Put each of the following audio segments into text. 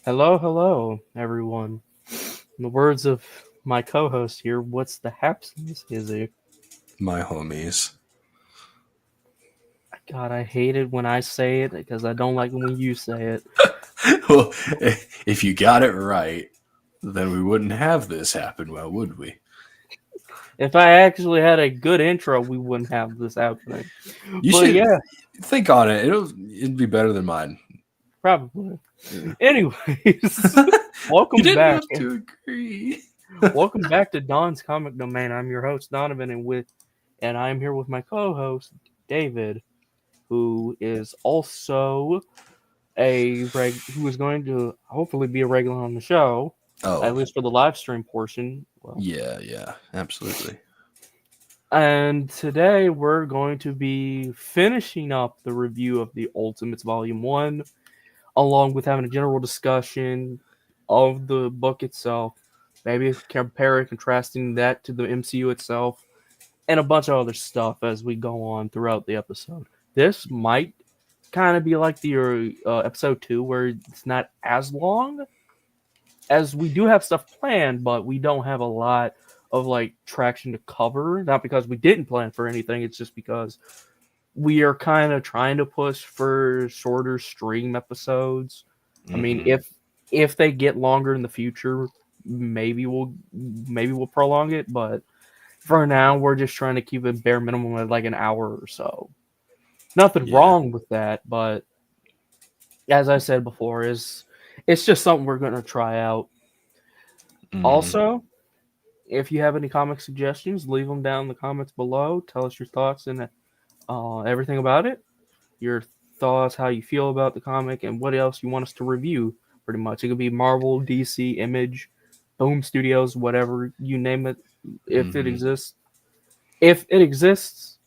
Hello, hello, everyone. In the words of my co-host here, what's the hapsness, Izzy? My homies. God, I hate it when I say it because I don't like it when you say it. Well, if you got it right, then we wouldn't have this happen, well, would we? If I actually had a good intro, we wouldn't have this happening. You But should yeah, think on it. It'd be better than mine. probably. Yeah. Anyways, You welcome didn't back. have to agree. Welcome back to Don's Comic Domain. I'm your host Donovan, and I'm here with my co-host David, who is also who is going to hopefully be a regular on the show, Oh, at least for the live stream portion. Well, yeah, absolutely. and today we're going to be finishing up the review of the Ultimates Volume 1, along with having a general discussion of the book itself, maybe compare contrasting that to the MCU itself, and a bunch of other stuff as we go on throughout the episode. This might kind of be like the episode 2, where it's not as long, as we do have stuff planned, but we don't have a lot of like traction to cover. Not because we didn't plan for anything, it's just because we are kind of trying to push for shorter stream episodes. I mean, Hmm. if they get longer in the future, maybe we'll prolong it, but for now we're just trying to keep it bare minimum at like an hour or so. Nothing Yeah. wrong with that, but as I said before, is it's just something we're going to try out. Hmm. Also, if you have any comic suggestions, leave them down in the comments below. Tell us your thoughts and everything about it. Your thoughts, how you feel about the comic, and what else you want us to review. Pretty much, it could be Marvel, DC, Image, Boom Studios, whatever you name it. If it Hmm. exists, if it exists,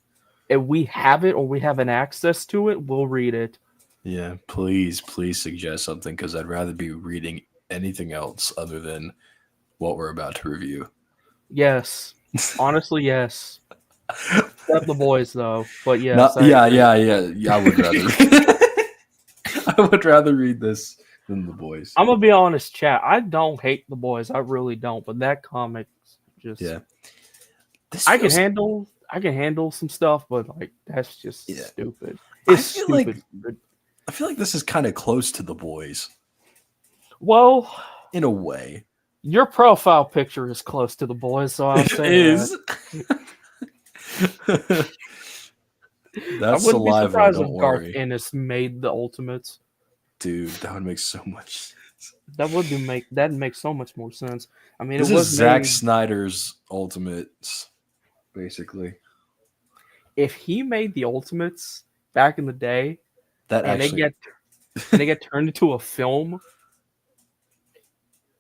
if we have it or we have an access to it, we'll read it. Yeah. Please suggest something because I'd rather be reading anything else other than what we're about to review. Yes, honestly, yes. Except the boys, though. But yes, Not, I agree. yeah. I would rather. I would rather read this than the boys. I'm gonna be honest, chat. I don't hate the boys. I really don't. But that comic, just Yeah. This feels. I can handle some stuff, but like that's just Yeah. stupid. I It's feel like stupid. I feel like this is kind of close to the boys Well, in a way. your profile picture is close to the boys, so I'll It say that. is. I That's wouldn't be saliva. surprised Don't if Garth worry, Ennis made the Ultimates. dude. That would make so much. That makes so much more sense. I mean, it This is was Zack made. Snyder's Ultimates, basically. If he made the Ultimates back in the day, That and they actually, get turned into a film,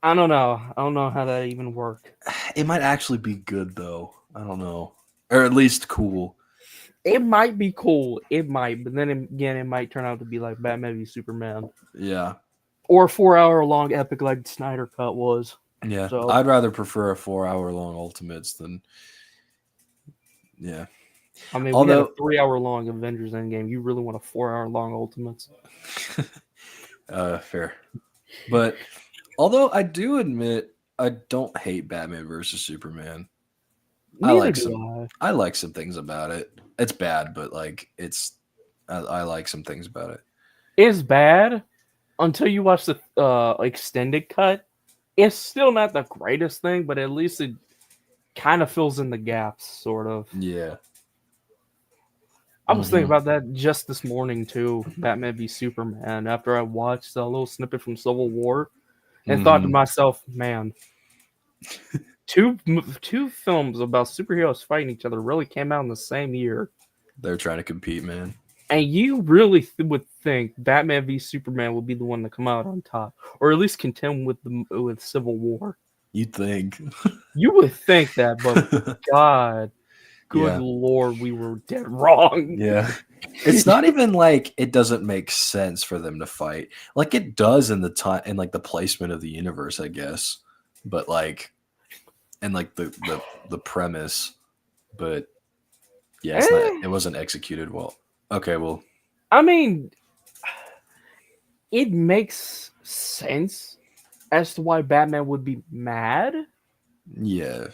I don't know. I don't know how that even work. it might actually be good though. I don't know, or at least cool. It might be cool. It might, but then again, it might turn out to be like Batman v Superman Yeah, or a 4 hour long epic like Snyder Cut was. yeah. So I'd rather prefer a 4 hour long Ultimates than yeah. I mean, we had a Although 3 hour long Avengers Endgame. You really want a 4 hour long Ultimates? fair. But although I do admit I don't hate Batman versus Superman. I Neither like do some I. I like some things about it. It's bad, but like I like some things about it. It's bad until you watch the extended cut. It's still not the greatest thing, but at least it kind of fills in the gaps, sort of. Yeah. I was thinking Hmm. about that just this morning too. Batman v Superman. After I watched a little snippet from Civil War, and thought to Hmm. myself, man, two films about superheroes fighting each other really came out in the same year, They're trying to compete, man. and you really would think Batman v Superman would be the one to come out on top, or at least contend with Civil War. You'd think. You would think that, but God, good Yeah. Lord, we were dead wrong. Yeah. It's not even like it doesn't make sense for them to fight. Like it does in the time in like the placement of the universe, I guess. But like and like the premise, but yeah, it Eh, wasn't executed well. Okay, well, I mean, it makes sense as to why Batman would be mad, Yeah.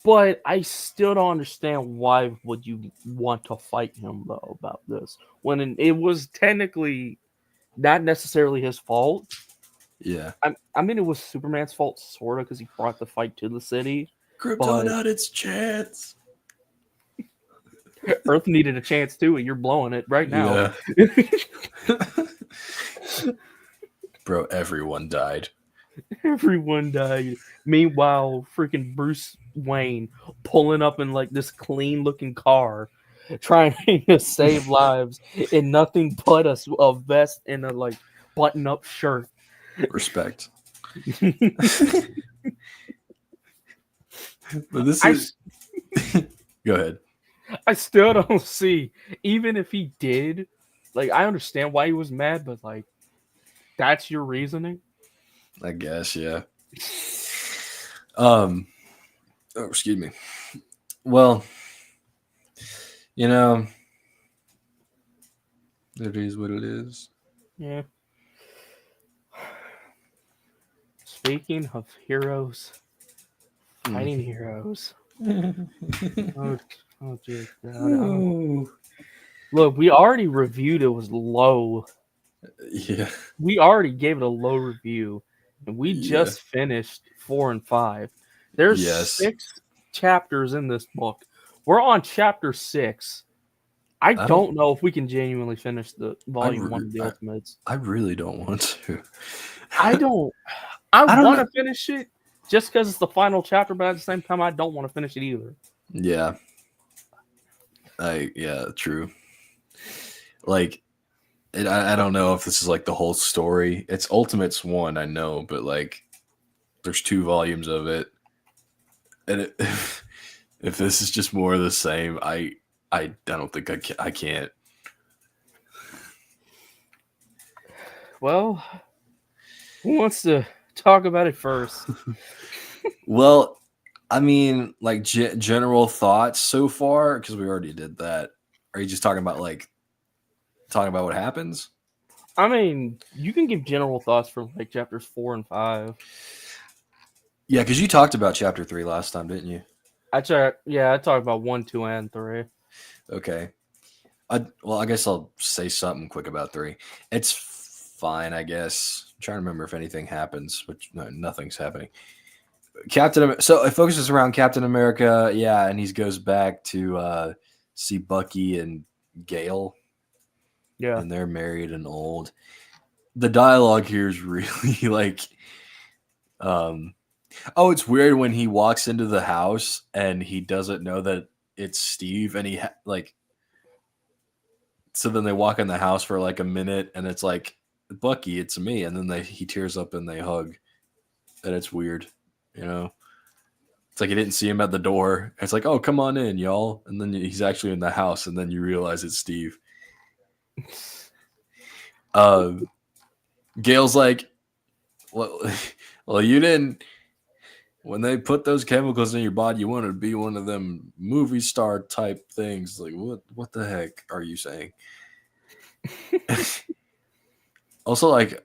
but I still don't understand why would you want to fight him though about this when it was technically not necessarily his fault. Yeah. I mean, it was Superman's fault, sort of, because he brought the fight to the city. Krypton But had its chance. Earth needed a chance too, and you're blowing it right now. Yeah. Bro, everyone died. Everyone died. Meanwhile, freaking Bruce Wayne pulling up in like this clean-looking car, trying to save lives, and nothing but a vest and a like button-up shirt. Respect. But this I, is. Go ahead. I still don't see, even if he did, like I understand why he was mad, but like that's your reasoning. I guess, yeah. Oh, excuse me. Well, you know, it is what it is. Yeah. Speaking of heroes, fighting heroes. Oh, dear God. Oh. Look, we already reviewed it was low. Yeah. We already gave it a low review, and we Yeah. just finished 4 and 5. There's Yes. 6 chapters in this book. We're on chapter 6. I don't know if we can genuinely finish the volume 1 of the Ultimates. I really don't want to. I want to finish it just because it's the final chapter, but at the same time, I don't want to finish it either. Yeah. Yeah, true. Like, I don't know if this is like the whole story. It's Ultimates 1, I know, but like, there's 2 volumes of it, and if this is just more of the same, I don't think I can't. Well, who wants to talk about it first? Well, I mean, like general thoughts so far, because we already did that. Are you just talking about what happens? I mean, you can give general thoughts for like chapters 4 and 5. Yeah, because you talked about chapter 3 last time, didn't you? I talked about 1, 2, and 3. Okay. I guess I'll say something quick about 3. It's fine, I guess. I'm trying to remember if anything happens, which no, nothing's happening. So it focuses around Captain America, yeah, and he goes back to see Bucky and Gale. Yeah. And they're married and old. The dialogue here is really like it's weird when he walks into the house and he doesn't know that it's Steve, and so then they walk in the house for like a minute and it's like, Bucky, it's me, and then he tears up and they hug, and it's weird, you know. It's like he didn't see him at the door. It's like, oh, come on in, y'all, and then he's actually in the house, and then you realize it's Steve. Gale's like, well, you didn't. When they put those chemicals in your body, you wanted to be one of them movie star type things. Like, what the heck are you saying? Also, like,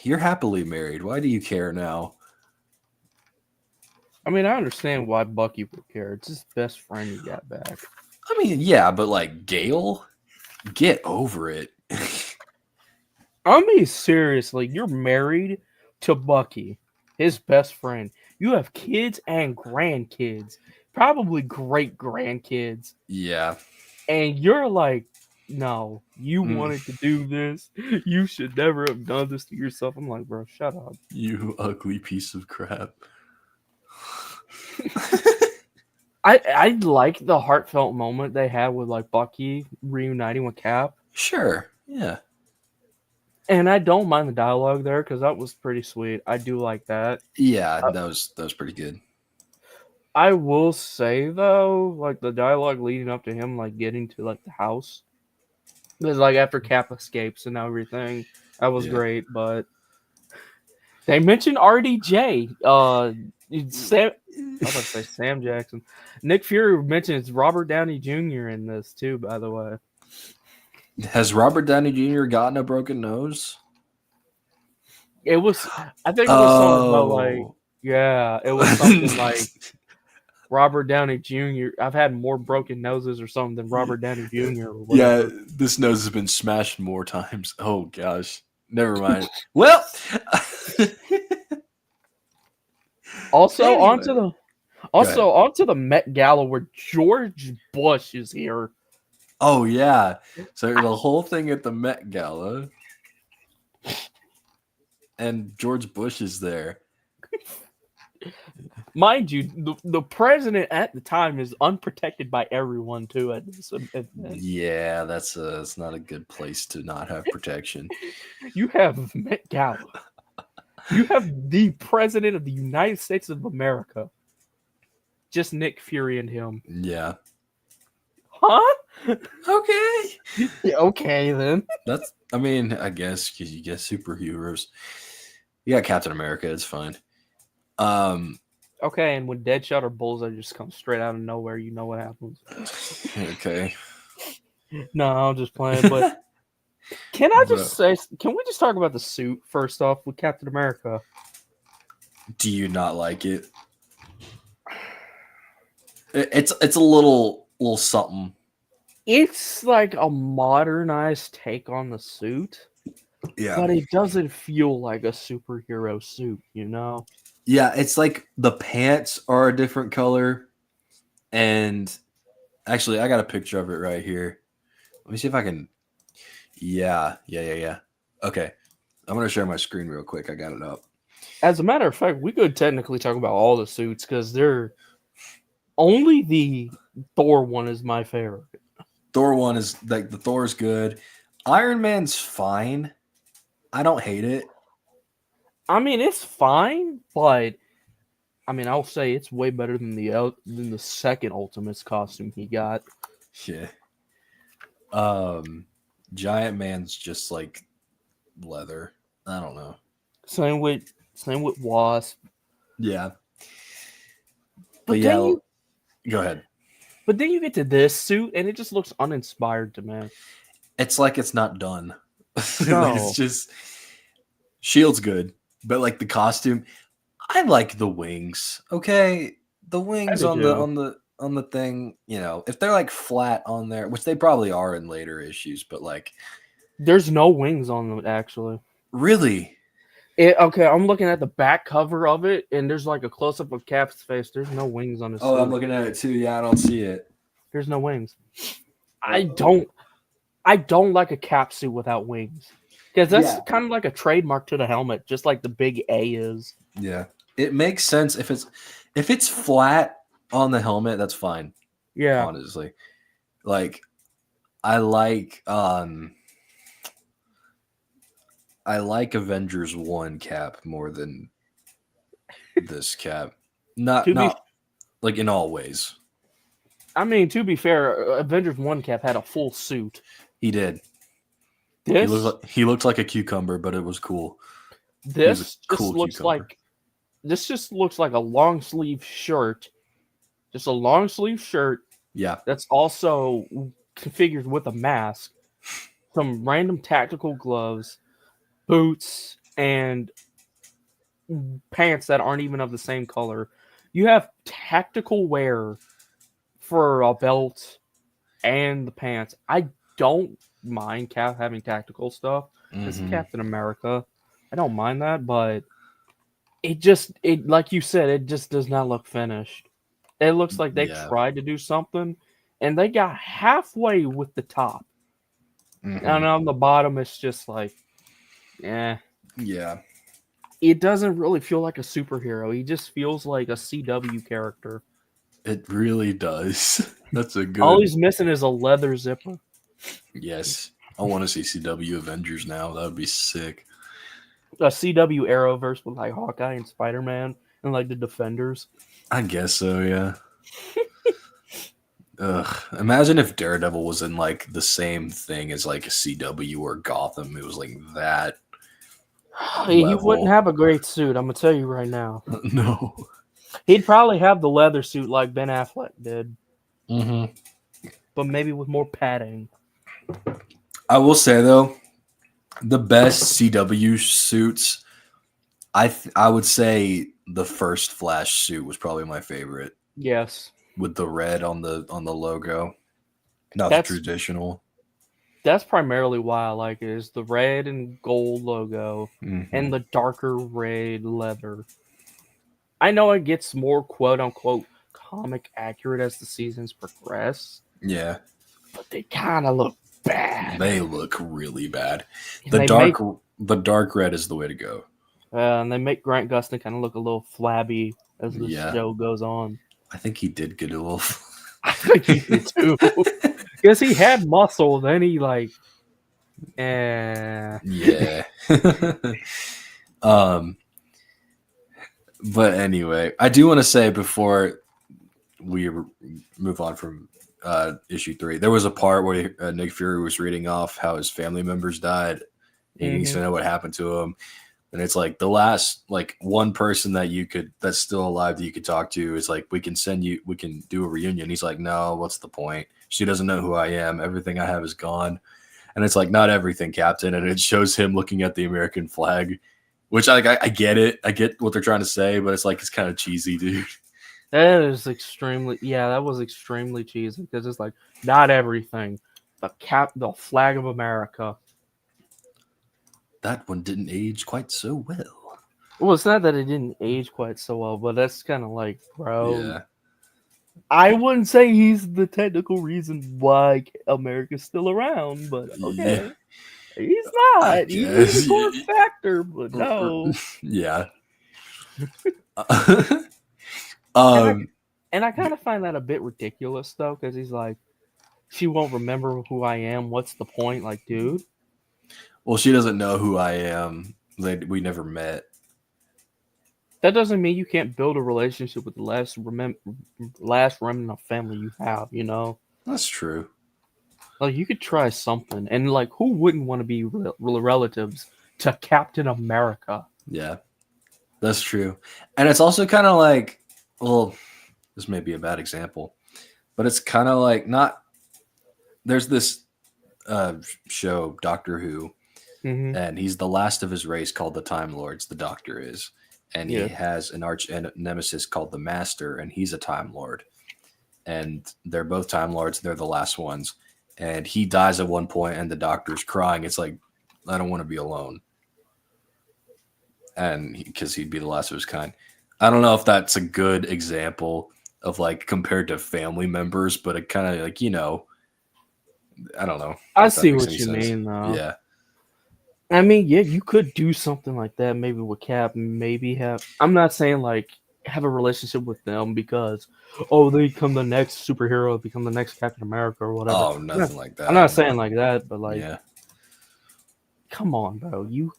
you're happily married. Why do you care now? I mean, I understand why Bucky would care. It's his best friend he got back. I mean, yeah, but like, Gale, get over it. I mean, seriously, you're married to Bucky, his best friend. You have kids and grandkids, probably great grandkids. Yeah. And you're like, no, you wanted to do this. You should never have done this to yourself. I'm like, bro, shut up. You ugly piece of crap. I like the heartfelt moment they had with like Bucky reuniting with Cap. Sure. Yeah. And I don't mind the dialogue there because that was pretty sweet. I do like that. Yeah, that was pretty good. I will say though, like the dialogue leading up to him like getting to like the house, because like after Cap escapes and everything, that was great. But they mentioned RDJ. Sam, I was about to say Sam Jackson. Nick Fury mentioned it's Robert Downey Jr. in this too. By the way, has Robert Downey Jr. gotten a broken nose? It was. I think it was something about like. Oh. Yeah, it was something like Robert Downey Jr. I've had more broken noses or something than Robert Downey Jr. or Yeah, whatever. this nose has been smashed more times. Oh gosh. Never mind. Well, Also Anyway. onto the Met Gala where George Bush is here. Oh yeah. So the whole thing at the Met Gala, and George Bush is there. Mind you, the president at the time is unprotected by everyone too at this event. Yeah, it's not a good place to not have protection. You have Met Gala. You have the president of the United States of America. Just Nick Fury and him. Yeah. Huh? Okay. Yeah, okay then. I guess because you get superheroes. You got Captain America, it's fine. Okay, and when Deadshot or Bullseye just come straight out of nowhere, you know what happens. Okay. No, I'm just playing, but can I just say, can we just talk about the suit first off with Captain America? Do you not like it? It's a little something. It's like a modernized take on the suit, Yeah. but it doesn't feel like a superhero suit, you know? Yeah, it's like the pants are a different color. And actually, I got a picture of it right here. Let me see if I can. Yeah. Okay. I'm going to share my screen real quick. I got it up. As a matter of fact, we could technically talk about all the suits because they're only the Thor one is my favorite. Thor one is like the Thor's good. Iron Man's fine. I don't hate it. I mean, it's fine, but I mean, I'll say it's way better than the second Ultimates costume he got. Yeah. Giant Man's just like leather. I don't know. Same with Wasp. Yeah. But yeah, then go ahead. But then you get to this suit, and it just looks uninspired to me. It's like it's not done. No. Like it's just Shield's good, but like the costume, I like the wings. Okay, the wings on the thing. You know, if they're like flat on there, which they probably are in later issues, but like there's no wings on them actually. Really? Okay, I'm looking at the back cover of it, and there's like a close up of Cap's face. There's no wings on his suit. I'm looking at it too. Yeah, I don't see it. There's no wings. I don't like a Cap suit without wings. Because that's kind of like a trademark to the helmet, just like the big A is. Yeah. It makes sense if it's flat on the helmet, that's fine. Yeah. Honestly. Like I like Avengers 1 Cap more than this Cap. Not like in all ways. I mean, to be fair, Avengers 1 Cap had a full suit. He did. This he looked like a cucumber, but it was cool. This just looks like a long sleeve shirt. Just a long sleeve shirt. Yeah. That's also configured with a mask, some random tactical gloves, boots, and pants that aren't even of the same color. You have tactical wear for a belt and the pants. I don't mind Cap having tactical stuff. It's Captain America. I don't mind that, but it like you said, it just does not look finished. It looks like they tried to do something and they got halfway with the top. And on the bottom it's just like yeah. It doesn't really feel like a superhero. He just feels like a CW character. It really does. That's a good. All he's missing is a leather zipper. Yes. I want to see CW Avengers now. That would be sick. A CW Arrowverse with like Hawkeye and Spider-Man and like the Defenders. I guess so, yeah. Imagine if Daredevil was in like the same thing as like a CW or Gotham. It was like that. He wouldn't have a great suit, I'm gonna tell you right now. No. He'd probably have the leather suit like Ben Affleck did. But maybe with more padding. I will say though, the best CW suits I would say the first Flash suit was probably my favorite, Yes, with the red on the logo, not the that's traditional. that's primarily why I like it. Is the red and gold logo Hmm. and the darker red leather. I know it gets more quote unquote comic accurate as the seasons progress, Yeah, but they kind of look bad. they look really bad. And The they dark make the dark red is the way to go. Grant Gustin kind of look a little flabby as the Yeah, show goes on. I think he did get a little. I think he did too, because he had muscle. Then he like, eh. Yeah. um, but anyway, I do want to say before we move on from issue 3, there was a part where Nick Fury was reading off how his family members died. He needs to know what happened to him, and it's like the last one person that's still alive that you could talk to is like, we can do a reunion. He's like, no, what's the point? She doesn't know who I am. Everything I have is gone. And it's like, not everything, Captain. And it shows him looking at the American flag, which I get it. I get what they're trying to say, but it's like, it's kind of cheesy, dude. That is extremely, yeah, that was extremely cheesy because it's like not everything. The flag of America. That one didn't age quite so well. Well, it's not that it didn't age quite so well, but that's kind of like, bro. Yeah. I wouldn't say he's the technical reason why America's still around, but okay. Yeah. He's not. He's a core factor, but no. Yeah. And I kind of find that a bit ridiculous, though, because he's like, she won't remember who I am. What's the point? Like, dude. Well, she doesn't know who I am. We never met. That doesn't mean you can't build a relationship with the last remnant of family you have, you know? That's true. Like, you could try something. And, like, who wouldn't want to be relatives to Captain America? Yeah, that's true. And it's also kind of like, well, this may be a bad example, but it's kind of like there's this show, Doctor Who, and he's the last of his race called the Time Lords, the Doctor is. And he has an arch nemesis called the Master, and he's a Time Lord. And they're both Time Lords. They're the last ones. And he dies at one point, and the Doctor's crying. It's like, I don't want to be alone. And because he'd be the last of his kind. I don't know if that's a good example of like compared to family members, but it kind of like, I don't know. I see what you mean, though. Yeah. I mean, yeah, you could do something like that, maybe with Cap, maybe I'm not saying like have a relationship with them because, they become the next superhero, become the next Captain America or whatever. Oh, nothing like that. I'm not saying like that, but like, yeah. Come on, bro. You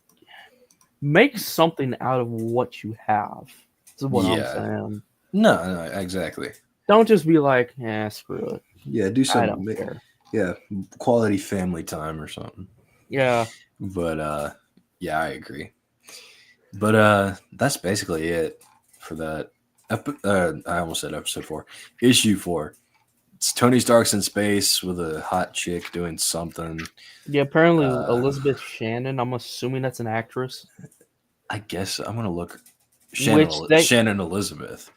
make something out of what you have. That's what I'm saying. No, exactly. Don't just be like, screw it. Yeah, do some. I don't care. Yeah, quality family time or something. Yeah. But yeah, I agree. But that's basically it for that. I almost said episode 4, issue 4. It's Tony Stark's in space with a hot chick doing something. Yeah, apparently Elizabeth Shannon. I'm assuming that's an actress. I guess I'm gonna look. Shannon Elizabeth.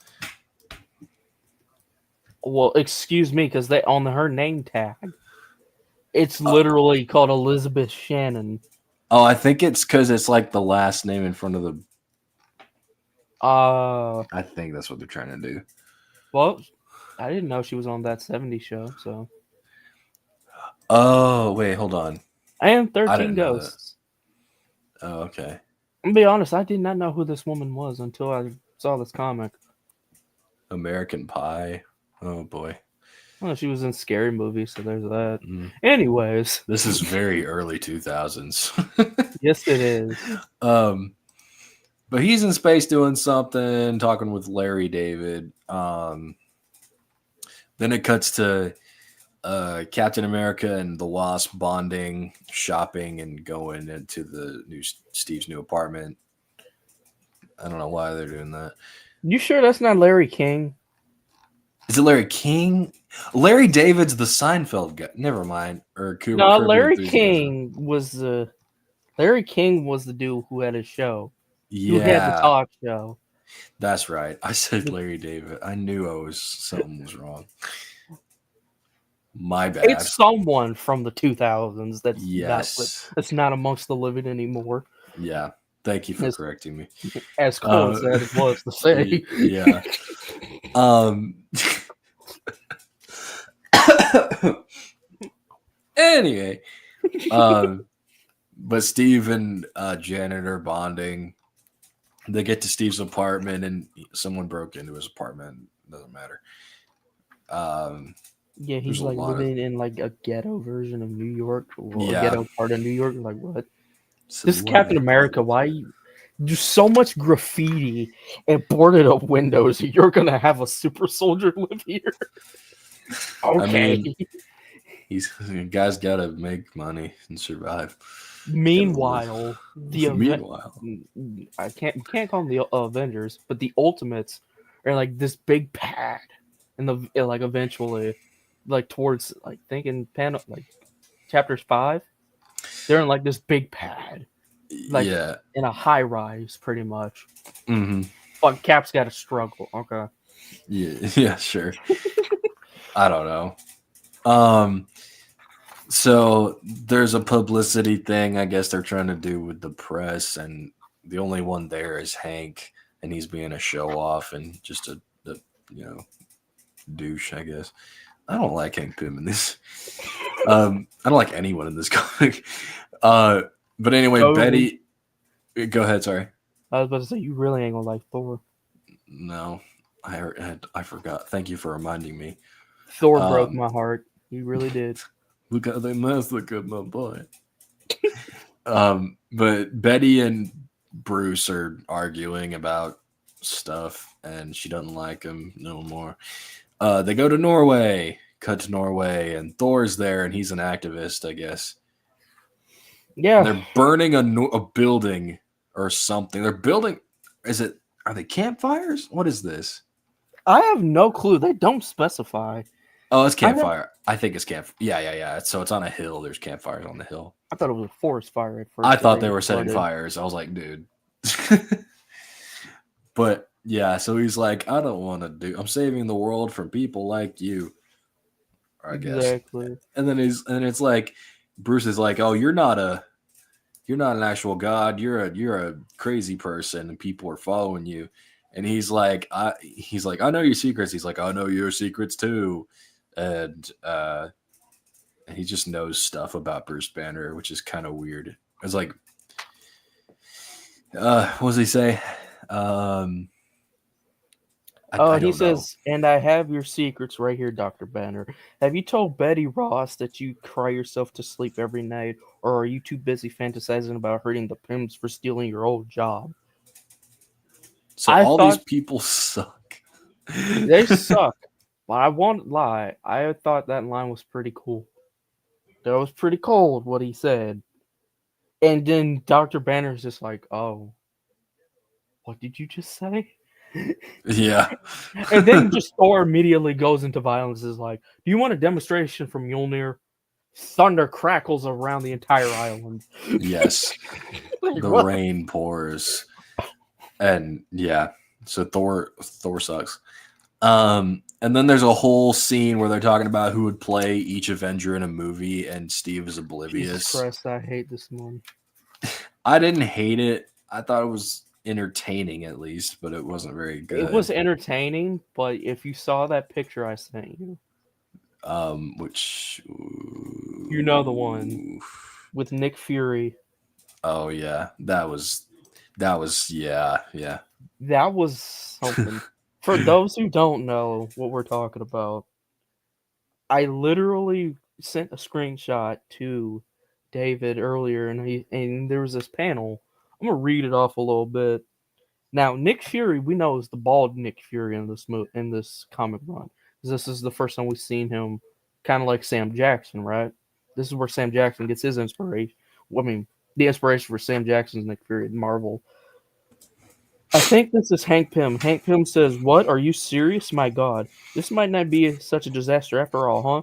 Well, excuse me, because they on her name tag, it's literally called Elizabeth Shannon. Oh, I think it's because it's like the last name in front of the. I think that's what they're trying to do. Well, I didn't know she was on That 70s Show, so. Oh, wait, hold on. And 13 Ghosts. Oh, okay. I'm gonna be honest, I did not know who this woman was until I saw this comic. American Pie. Oh, boy. Well, she was in Scary Movie, so there's that. Anyways. This is very early 2000s. Yes, it is. But he's in space doing something, talking with Larry David. Then it cuts to Captain America and the Wasp bonding, shopping, and going into Steve's new apartment. I don't know why they're doing that. You sure that's not Larry King? Is it Larry King? Larry David's the Seinfeld guy. Never mind. No, Larry King was the dude who had his show. who had the Yeah, talk show. that's right. I said Larry David. I knew something was wrong. My bad. It's someone from the 2000s Yes. that's not amongst the living anymore. Yeah. Thank you for As, correcting me. as cool as that was to say. Yeah. Um. Anyway, but Steve and Janet are bonding. They get to Steve's apartment, and someone broke into his apartment. Doesn't matter. Yeah, he's There's a like lot of living in like a ghetto version of New York, or a yeah. ghetto part of New York. Like what? So This is what Captain happened? America. Why you there's so much graffiti and boarded up windows? You're gonna have a super soldier live here? Okay. I mean, guy's got to make money and survive. Meanwhile, Meanwhile, I can't call them the Avengers, but the Ultimates are like this big pad, and like eventually, like towards like thinking panel like chapters 5, they're in like this big pad, like yeah. in a high rise, pretty much. Mm-hmm. But Cap's got to struggle. Okay. Yeah. Yeah. Sure. I don't know. So there's a publicity thing I guess they're trying to do with the press, and the only one there is Hank, and he's being a show off and just a douche, I guess. I don't like Hank Pym in this. I don't like anyone in this comic. But anyway, Betty, go ahead. Sorry. I was about to say you really ain't gonna like Thor. No, I forgot. Thank you for reminding me. Thor broke my heart. He really did. Look how they must look at my boy. But Betty and Bruce are arguing about stuff, and she doesn't like him no more. They go to Norway. Cut to Norway, and Thor's there, and he's an activist, I guess. Yeah, and they're burning a building or something. They're building. Are they campfires? What is this? I have no clue. They don't specify. Oh, it's campfire. I think it's camp. Yeah. So it's on a hill. There's campfires on the hill. I thought it was a forest fire at first. I thought they were setting fires. I was like, dude. But yeah, so he's like, I don't want to do. I'm saving the world from people like you. I guess. Exactly. And then it's like, Bruce is like, oh, you're not an actual god. You're a crazy person, and people are following you. And he's like, I know your secrets. He's like, I know your secrets too. And he just knows stuff about Bruce Banner, which is kind of weird. It's like, what does he say? He says, and I have your secrets right here, Dr. Banner. Have you told Betty Ross that you cry yourself to sleep every night, or are you too busy fantasizing about hurting the Pyms for stealing your old job? So these people suck. They suck. But I won't lie. I thought that line was pretty cool. That was pretty cold, what he said. And then Dr. Banner's just like, oh, what did you just say? Yeah. And then just Thor immediately goes into violence. Is like, do you want a demonstration from Mjolnir? Thunder crackles around the entire island. Yes. The rain pours. And yeah, so Thor sucks. And then there's a whole scene where they're talking about who would play each Avenger in a movie, and Steve is oblivious. Jesus Christ, I hate this one. I didn't hate it. I thought it was entertaining at least, but it wasn't very good. It was entertaining, but if you saw that picture I sent you, which you know the one with Nick Fury. Oh yeah, that was yeah. That was something. For those who don't know what we're talking about, I literally sent a screenshot to David earlier, and there was this panel. I'm gonna read it off a little bit. Now, Nick Fury, we know is the bald Nick Fury in this comic run. This is the first time we've seen him, kind of like Sam Jackson, right? This is where Sam Jackson gets his inspiration. I mean, the inspiration for Sam Jackson's Nick Fury in Marvel. I think this is Hank Pym. Hank Pym says, "What? Are you serious? My God, this might not be such a disaster after all, huh?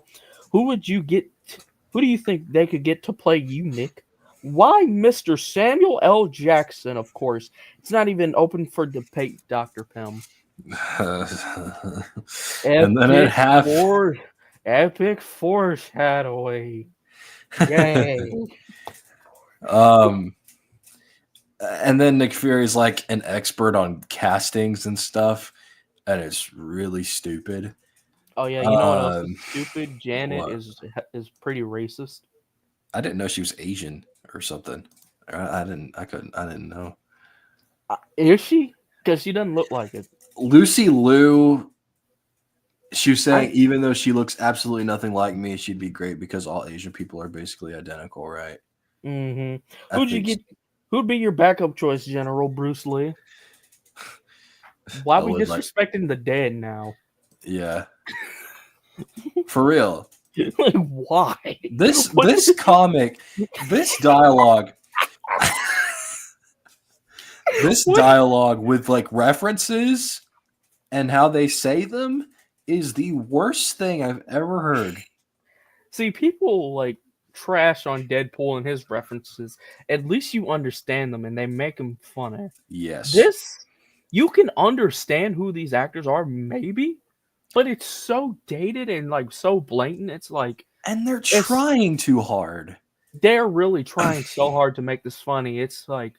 Who do you think they could get to play you, Nick? Why Mr. Samuel L. Jackson, of course? It's not even open for debate, Dr. Pym. And then at half, Epic foreshadowing. Yay. and then Nick Fury's like an expert on castings and stuff, and it's really stupid. Oh yeah, you know what else is stupid? Janet what? is pretty racist. I didn't know she was Asian or something. I didn't know. Is she? Because she doesn't look like it. Lucy Liu, she was saying even though she looks absolutely nothing like me, she'd be great because all Asian people are basically identical, right? Mm-hmm. Who'd be your backup choice, General Bruce Lee? Why are we disrespecting the dead now? Yeah. For real. Like, why? This comic, this dialogue, this dialogue with like references and how they say them is the worst thing I've ever heard. See, people like trash on Deadpool and his references. At least you understand them and they make them funny. Yes. You can understand who these actors are, maybe, but it's so dated and like so blatant. It's like, and they're trying too hard. They're really trying so hard to make this funny. It's like,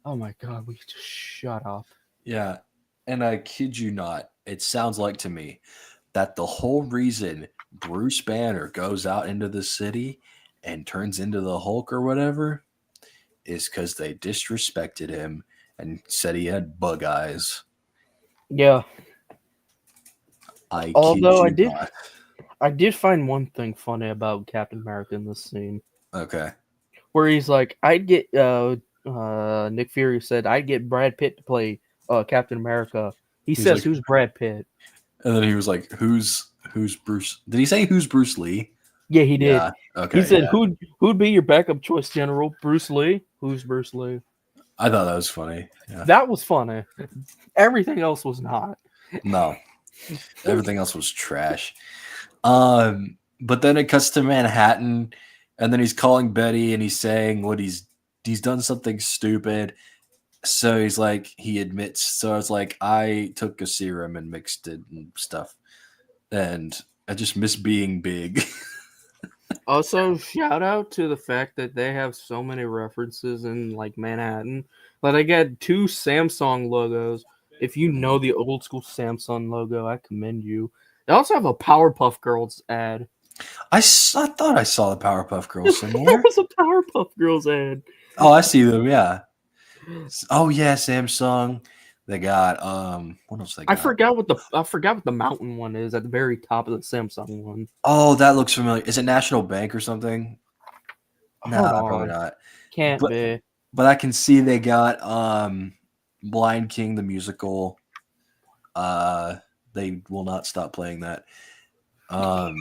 oh my god, we just shut up. Yeah, and I kid you not, it sounds like to me that the whole reason Bruce Banner goes out into the city and turns into the Hulk or whatever is because they disrespected him and said he had bug eyes. Yeah. Although I did find one thing funny about Captain America in this scene. Okay. Where he's like, I'd get Nick Fury said I'd get Brad Pitt to play Captain America. He's says, like, who's Brad Pitt? And then he was like, who's Bruce? Did he say who's Bruce Lee? Yeah, he did. Yeah. Okay. He said, who'd be your backup choice, General? Bruce Lee? Who's Bruce Lee? I thought that was funny. Yeah. That was funny. Everything else was not. No. Everything else was trash. But then it cuts to Manhattan, and then he's calling Betty, and he's saying what he's done something stupid. So he's like, he admits. So it's like, I took a serum and mixed it and stuff, and I just miss being big. Also, shout out to the fact that they have so many references in like Manhattan. Like, I got 2 Samsung logos. If you know the old school Samsung logo, I commend you. They also have a Powerpuff Girls ad. I thought I saw the Powerpuff Girls somewhere. There was a Powerpuff Girls ad. Oh, I see them. Yeah. Oh yeah, Samsung. They got what else they got? I forgot what the mountain one is at the very top of the Samsung one. Oh, that looks familiar. Is it National Bank or something? No, probably not. Can't be. But I can see they got Blind King the musical. They will not stop playing that. I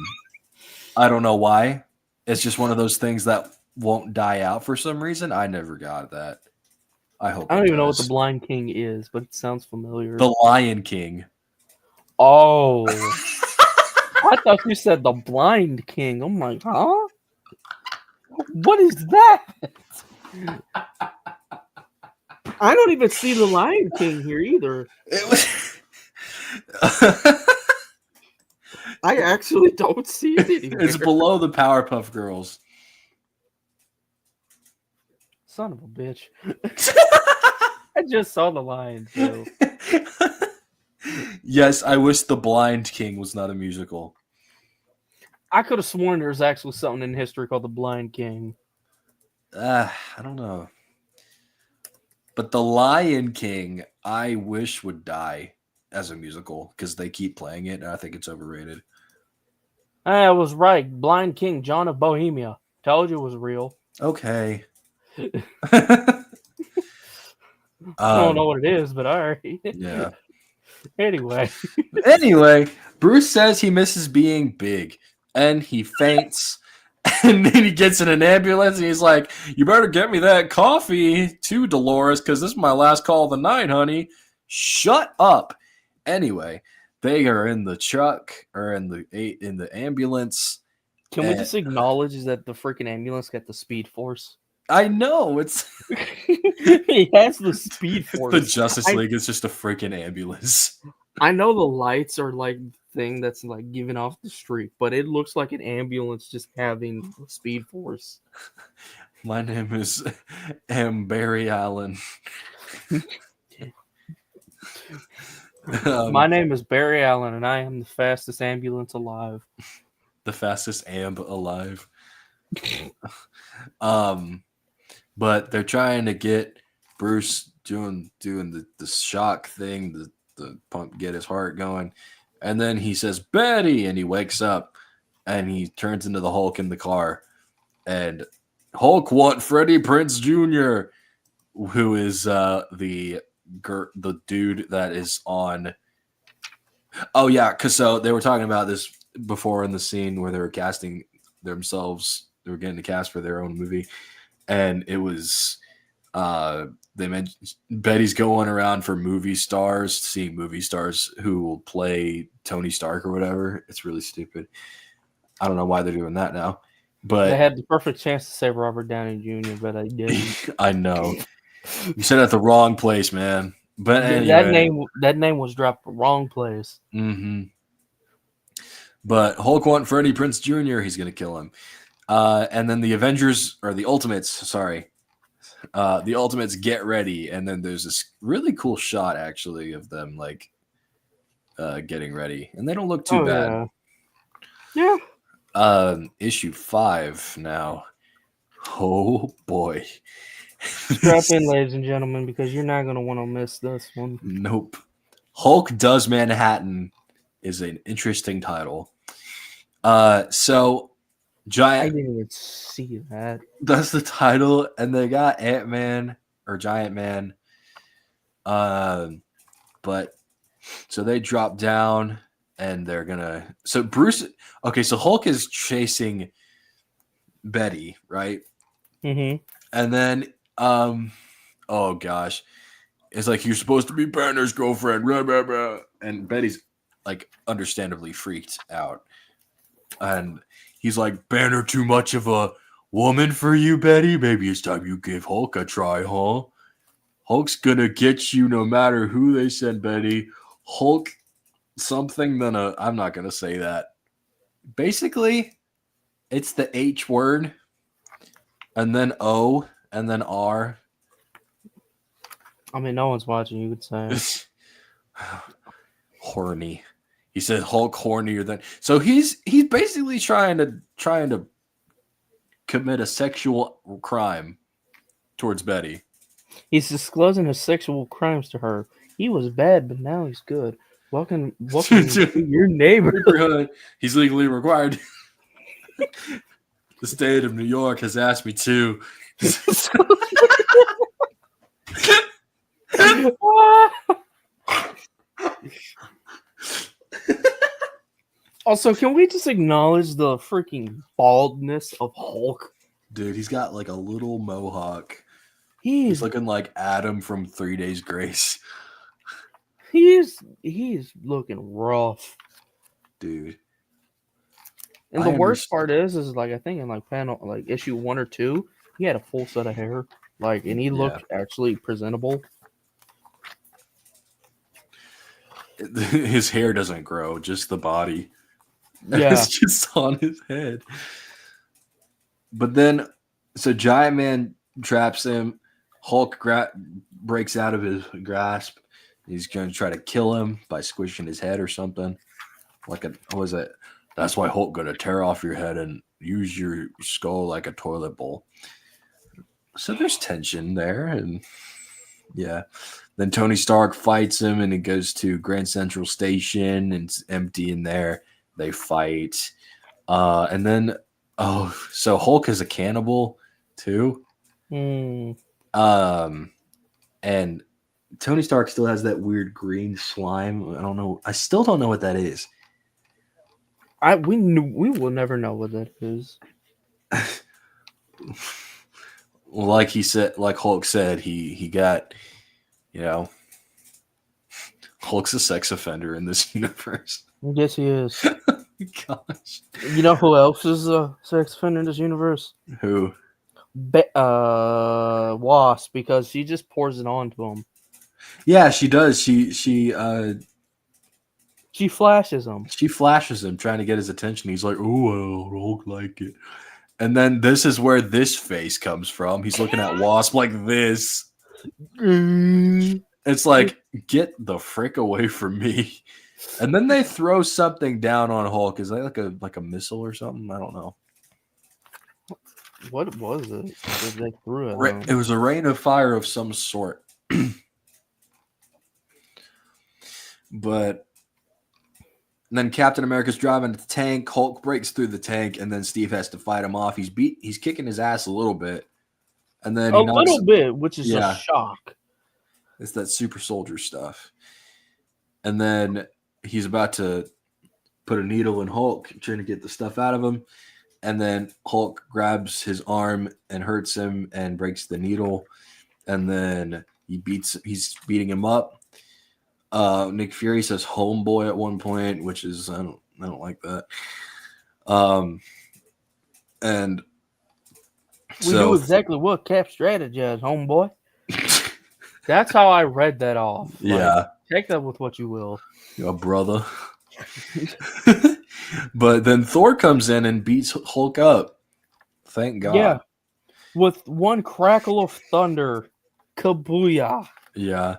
don't know why. It's just one of those things that won't die out for some reason. I never got that. I hope. I don't even know what the Blind King is, but it sounds familiar. The Lion King. Oh. I thought you said the Blind King. I'm like, huh? What is that? I don't even see the Lion King here either. It was. I actually don't see it anywhere. It's below the Powerpuff Girls. Son of a bitch. I just saw the lion too. Yes, I wish The Blind King was not a musical. I could have sworn there's actually something in history called The Blind King. I don't know. But The Lion King, I wish would die as a musical because they keep playing it, and I think it's overrated. I was right. Blind King, John of Bohemia. Told you it was real. Okay. I don't know what it is, but all right. Yeah. Anyway, Bruce says he misses being big, and he faints, and then he gets in an ambulance, and he's like, "You better get me that coffee too, Dolores, because this is my last call of the night, honey." Shut up. Anyway, they are in the truck or in the ambulance. Can we just acknowledge that the freaking ambulance got the Speed Force? I know it's He has the speed force. the Justice League is just a freaking ambulance. I know the lights are like the thing that's like giving off the street, but it looks like an ambulance just having speed force. My name is Barry Allen. My name is Barry Allen, and I am the fastest ambulance alive. The fastest amp alive. But they're trying to get Bruce doing the shock thing, the pump, get his heart going, and then he says Betty, and he wakes up, and he turns into the Hulk in the car, and Hulk want Freddie Prinze Jr., who is the dude that is on. Oh yeah, because so they were talking about this before in the scene where they were casting themselves. They were getting the cast for their own movie, and it was they mentioned Betty's going around for movie stars, seeing movie stars who will play Tony Stark or whatever. It's really stupid. I don't know why they're doing that now, but They had the perfect chance to say Robert Downey Jr., but I didn't. I know you said it at the wrong place, man. But anyway, that name was dropped the wrong place. Mm-hmm. But Hulk want Freddie Prinze Jr. He's gonna kill him, and then the Avengers or the Ultimates. Sorry, the Ultimates get ready, and then there's this really cool shot actually of them like getting ready, and they don't look too bad. Yeah. Issue 5 now. Oh boy. Strap in, ladies and gentlemen, because you're not going to want to miss this one. Nope. Hulk Does Manhattan is an interesting title. So Giant. I didn't even see that. That's the title, and they got Ant-Man or Giant Man. But so they drop down, and they're gonna. So Bruce. Okay, so Hulk is chasing Betty, right? Mm-hmm. And then, oh gosh, it's like you're supposed to be Banner's girlfriend, blah, blah, blah. And Betty's like understandably freaked out, and he's like, Banner too much of a woman for you, Betty? Maybe it's time you give Hulk a try, huh? Hulk's gonna get you no matter who they send, Betty. Hulk something than a. I'm not gonna say that. Basically, it's the H word, and then O, and then R. I mean, no one's watching. You could say horny. He said Hulk hornier than. So he's basically trying to commit a sexual crime towards Betty. He's disclosing his sexual crimes to her. He was bad, but now he's good. Welcome to your neighborhood. He's legally required. The state of New York has asked me to. Also, can we just acknowledge the freaking baldness of Hulk? Dude, he's got like a little mohawk. He's looking like Adam from 3 Days Grace. He's looking rough, dude. And the worst part is like I think in like panel like issue 1 or 2, he had a full set of hair, like, and he looked actually presentable. His hair doesn't grow, just the body. Yeah, it's just on his head. But then, so Giant Man traps him. Hulk breaks out of his grasp. He's going to try to kill him by squishing his head or something. What was it? That's why Hulk going to tear off your head and use your skull like a toilet bowl. So there's tension there. And yeah. Then Tony Stark fights him and he goes to Grand Central Station and it's empty in there. They fight. And then, so Hulk is a cannibal too. And Tony Stark still has that weird green slime. I don't know. I still don't know what that is. We will never know what that is. Well, like he said, like Hulk said, he got, Hulk's a sex offender in this universe. Yes, he is. Gosh. You know who else is a sex offender in this universe? Who? Wasp, because she just pours it onto him. Yeah, she does. She flashes him. She flashes him, trying to get his attention. He's like, "Oh, I don't like it." And then this is where this face comes from. He's looking at Wasp like this. It's like, get the frick away from me. And then they throw something down on Hulk. Is that like a missile or something? I don't know. What was it that they threw at him? It was a rain of fire of some sort. But then Captain America's driving the tank. Hulk breaks through the tank, and then Steve has to fight him off. He's kicking his ass a little bit, and then a little bit, which is a shock. It's that super soldier stuff. And then he's about to put a needle in Hulk, trying to get the stuff out of him. And then Hulk grabs his arm and hurts him and breaks the needle. And then he's beating him up. Nick Fury says homeboy at one point, which is I don't like that. And we knew exactly what Cap strategized, homeboy. That's how I read that off. Yeah. Take that with what you will. Your brother. But then Thor comes in and beats Hulk up. Thank God. Yeah. With one crackle of thunder. Kabooyah. Yeah.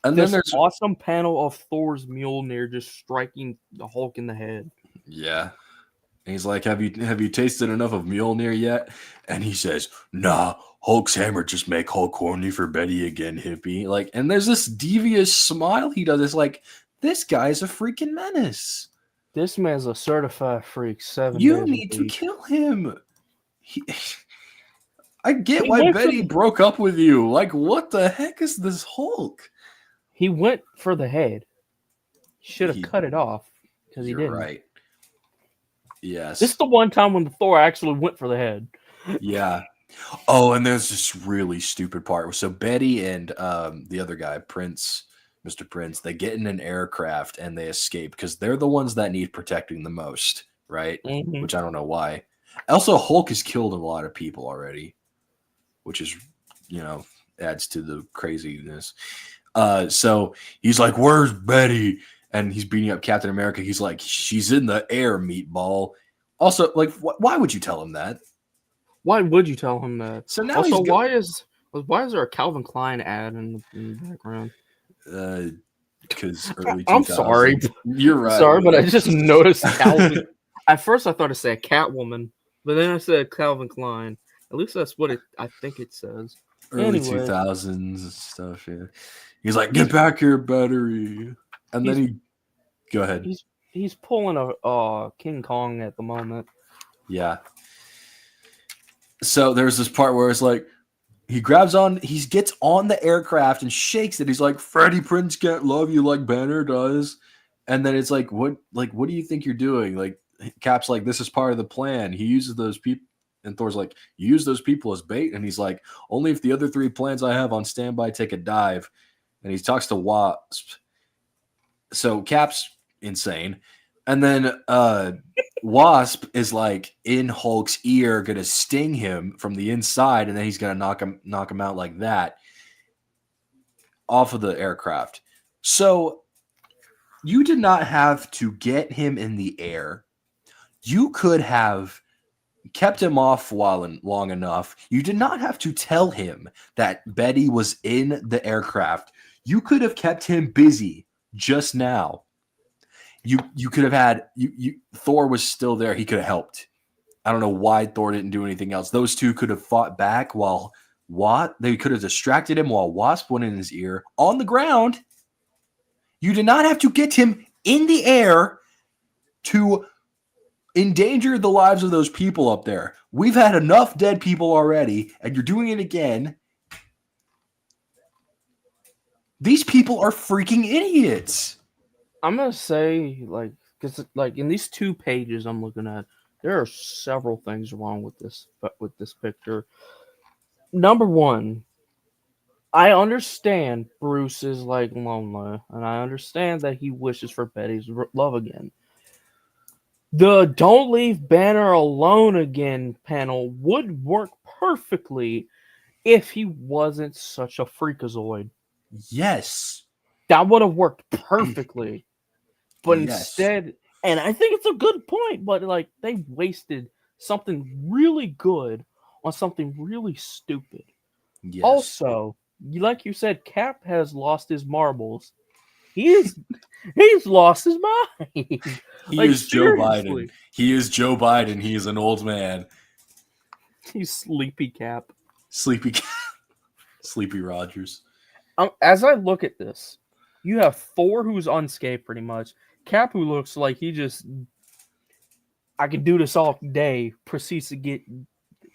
And this then there's awesome panel of Thor's Mjolnir just striking the Hulk in the head. Yeah. And he's like, have you tasted enough of Mjolnir yet? And he says, nah, Hulk's hammer just make Hulk horny for Betty again, hippie. Like, and there's this devious smile he does. It's like, this guy's a freaking menace. This man's a certified freak. 7 You days need a to week. kill him. I get why Betty broke up with you. Like, what the heck is this Hulk? He went for the head. He should have cut it off because he didn't. Right. Yes. This is the one time when the Thor actually went for the head. Yeah. Oh, and there's this really stupid part. So Betty and the other guy, Mr. Prince, they get in an aircraft and they escape because they're the ones that need protecting the most, right? Mm-hmm. Which I don't know why. Also, Hulk has killed a lot of people already, which is, adds to the craziness. So he's like, where's Betty? And he's beating up Captain America. He's like, she's in the air, meatball. Also, like, why would you tell him that? Why would you tell him that? So now also, why is there a Calvin Klein ad in the background? Because early 2000s. I'm sorry. You're right. Sorry, but I just noticed Calvin. At first, I thought it said Catwoman, but then I said Calvin Klein. At least that's what I think it says. Early 2000s stuff, yeah. He's like, get back here, battery. And then he... Go ahead. He's pulling a King Kong at the moment. Yeah. So there's this part where it's like, he gets on the aircraft and shakes it. He's like, Freddie Prinze can't love you like Banner does. And then it's like, what do you think you're doing? Like, Cap's like, this is part of the plan. He uses those people. And Thor's like, you use those people as bait? And he's like, only if the other 3 plans I have on standby take a dive. And he talks to Wasp. So Cap's insane. And then Wasp is like in Hulk's ear, gonna sting him from the inside, and then he's gonna knock him out like that off of the aircraft. So you did not have to get him in the air. You could have kept him off long enough. You did not have to tell him that Betty was in the aircraft. You could have kept him busy just now. You could have had Thor was still there. He could have helped. I don't know why Thor didn't do anything else. Those two could have fought back while they could have distracted him while Wasp went in his ear on the ground. You did not have to get him in the air to endanger the lives of those people up there. We've had enough dead people already, and you're doing it again. These people are freaking idiots. I'm gonna say, because in these 2 pages I'm looking at, there are several things wrong with this picture. Number one, I understand Bruce is lonely, and I understand that he wishes for Betty's love again. The "Don't Leave Banner Alone Again" panel would work perfectly if he wasn't such a freakazoid. Yes. That would have worked perfectly. But Yes. instead, and I think it's a good point, but like they wasted something really good on something really stupid. Yes. Also, like you said, Cap has lost his marbles. He's lost his mind. He Like is Joe Biden. seriously, He is Joe Biden. He is an old man. he's sleepy Cap. Sleepy Sleepy Rogers. As I look at this, you have Thor who's unscathed pretty much. Cap who looks like he just I can do this all day. Proceeds to get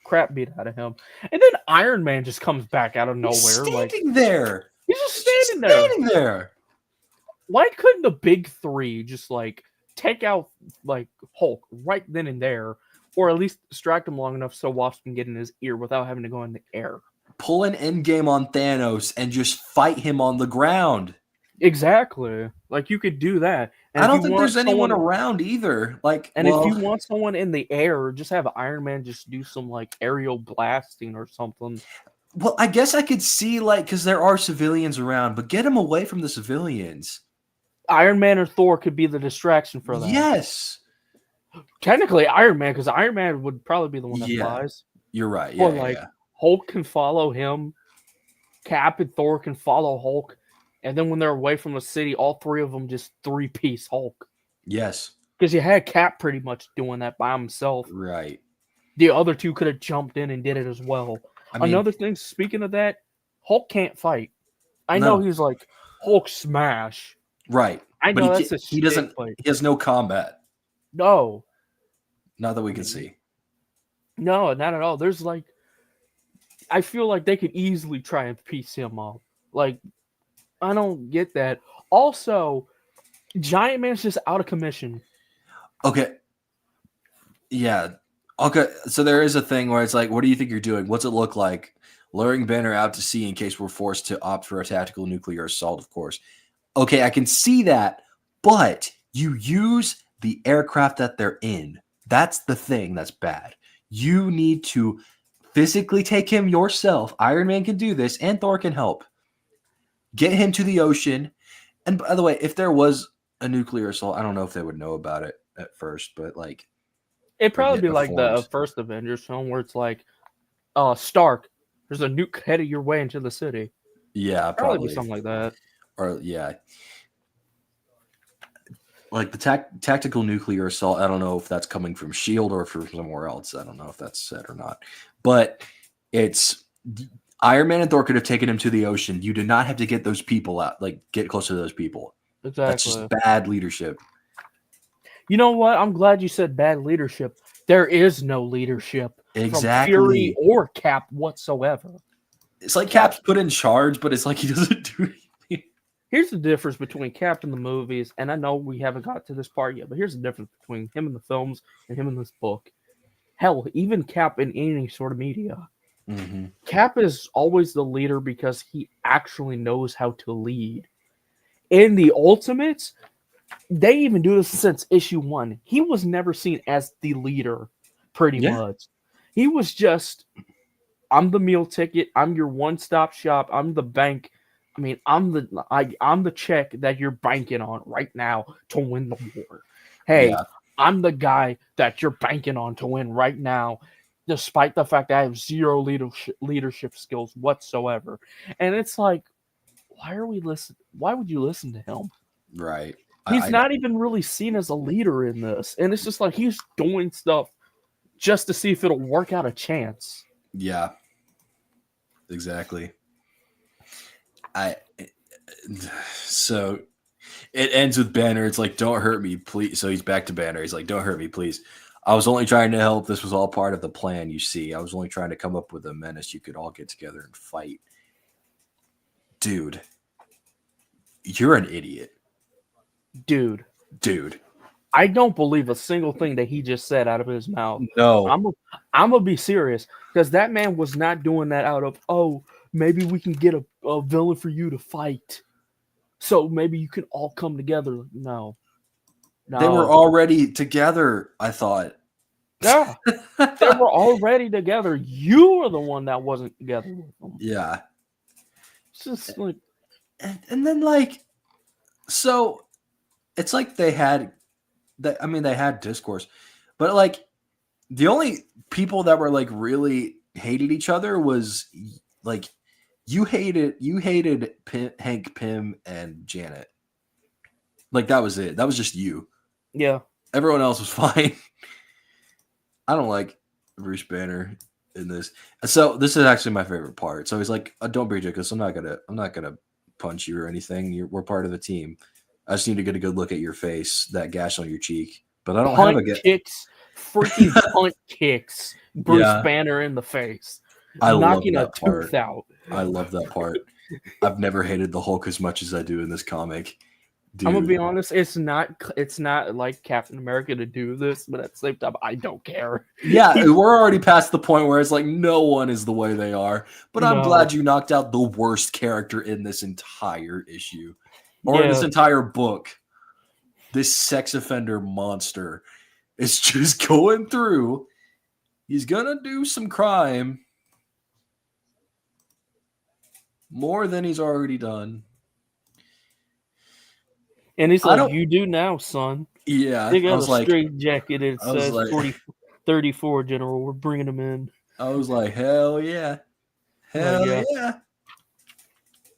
crap beat out of him, and then Iron Man just comes back out of He's nowhere. Like standing there. he's just He's just standing there. standing there. Why couldn't the big three just like take out like Hulk right then and there, or at least distract him long enough so Wasp can get in his ear without having to go in the air? Pull an Endgame on Thanos and just fight him on the ground. Exactly. Like you could do that. And I if don't you think want there's anyone someone, around either. Like, and well, if you want someone in the air, just have Iron Man just do some like aerial blasting or something. well, I guess I could see like because there are civilians around, but get him away from the civilians. Iron Man or Thor could be the distraction for that. Yes. Technically, Iron Man, because Iron Man would probably be the one that Yeah. flies. You're right. Or Yeah, like yeah. Hulk can follow him, Cap and Thor can follow Hulk, and then when they're away from the city, all three of them just three-piece Hulk. Yes. Because you had Cap pretty much doing that by himself. Right. The other two could have jumped in and did it as well. I mean, Another thing, speaking of that, Hulk can't fight. I know No. he's like Hulk smash. right. I But know that's a he doesn't. shtick, but He has no combat. no, Not that we can see. no, not at all. There's like, I feel like they could easily try and piece him up. Like, I don't get that. Also, Giant Man's just out of commission. Okay. Yeah. Okay. So there is a thing where it's like, what do you think you're doing? What's it look like? Luring Banner out to sea in case we're forced to opt for a tactical nuclear assault, of course. Okay, I can see that, but you use the aircraft that they're in. That's the thing that's bad. You need to physically take him yourself. Iron Man can do this, and Thor can help. Get him to the ocean. And by the way, if there was a nuclear assault, I don't know if they would know about it at first, but like It'd probably get be like the informed. first Avengers film where it's like, Stark, there's a nuke headed your way into the city. Yeah, Probably probably. be something like that. Or yeah. Like the tactical nuclear assault, I don't know if that's coming from Shield or from somewhere else. I don't know if that's said or not. But it's Iron Man and Thor could have taken him to the ocean. You did not have to get those people out, like get close to those people. Exactly. That's just bad leadership. You know what? I'm glad you said bad leadership. There is no leadership Exactly. from Fury or Cap whatsoever. It's like Cap's put in charge, but it's like he doesn't do anything. Here's the difference between Cap in the movies, and I know we haven't got to this part yet, but here's the difference between him in the films and him in this book. Hell, even Cap in any sort of media. Mm-hmm. Cap is always the leader because he actually knows how to lead. In the Ultimates, they even do this since issue 1. He was never seen as the leader, pretty much. He was just, I'm the meal ticket. I'm your one-stop shop. I'm the bank. I mean, I'm the check that you're banking on right now to win the war. Hey, Yeah. I'm the guy that you're banking on to win right now, despite the fact that I have zero leadership skills whatsoever. And it's like, why would you listen to him? Right. He's not even really seen as a leader in this. And it's just like he's doing stuff just to see if it'll work out a chance. Yeah. Exactly. So it ends with Banner. It's like, don't hurt me, please. So he's back to Banner. He's like, don't hurt me, please. I was only trying to help. This was all part of the plan, you see. I was only trying to come up with a menace you could all get together and fight. Dude, you're an idiot. Dude. I don't believe a single thing that he just said out of his mouth. No. I'm gonna be serious, because that man was not doing that out of, oh, maybe we can get a villain for you to fight, so maybe you can all come together. No. They were No. already together, I thought. Yeah. They were already together. You were the one that wasn't together with them. Yeah. It's just like, And then like, so it's like they had that. I mean, they had discourse, but like the only people that were like really hated each other was like you hated Hank Pym and Janet. Like that was it. That was just you. yeah. Everyone else was fine. I don't like Bruce Banner in this. So this is actually my favorite part. So he's like, "Don't be ridiculous. I'm not gonna punch you or anything. We're part of the team. I just need to get a good look at your face, that gash on your cheek. But I don't have a kicks, freaking punt kicks Bruce Yeah. Banner in the face, I love knocking a that part. tooth out. I love that part. I've never hated the Hulk as much as I do in this comic. Dude. I'm gonna be honest, it's not like Captain America to do this, but at the same time, I don't care. Yeah, we're already past the point where it's like no one is the way they are. But I'm No. glad you knocked out the worst character in this entire issue. Or Yeah. this entire book. This sex offender monster is just going through. He's gonna do some crime. More than he's already done. And he's like, "You do now, son." Yeah, They got I was a like, straight jacket. It I was says like- 34, General. We're bringing him in. I was like, hell yeah. Hell yeah. yeah.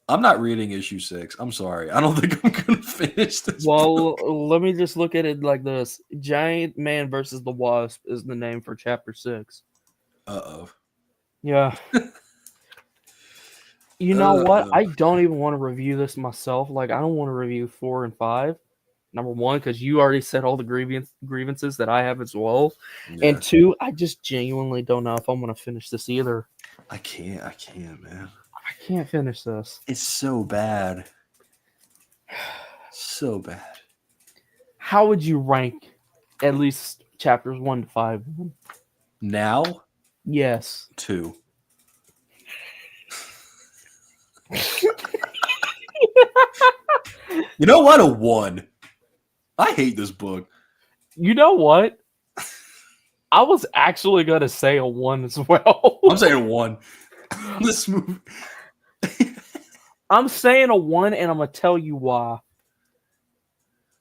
I'm not reading issue 6. I'm sorry. I don't think I'm going to finish this. Well, let me just look at it like this. Giant Man versus the Wasp is the name for chapter 6. Uh-oh. Yeah. You know what? I don't even want to review this myself. Like, I don't want to review 4 and 5. Number one, because you already said all the grievances that I have as well. Yeah. And 2, I just genuinely don't know if I'm going to finish this either. I can't, man. I can't finish this. It's so bad. So bad. How would you rank at least chapters 1 to 5? Now? Yes. 2. You know what? A 1. I hate this book. You know what? I was actually going to say a 1 as well. I'm saying a 1. This movie. I'm saying a 1, and I'm going to tell you why.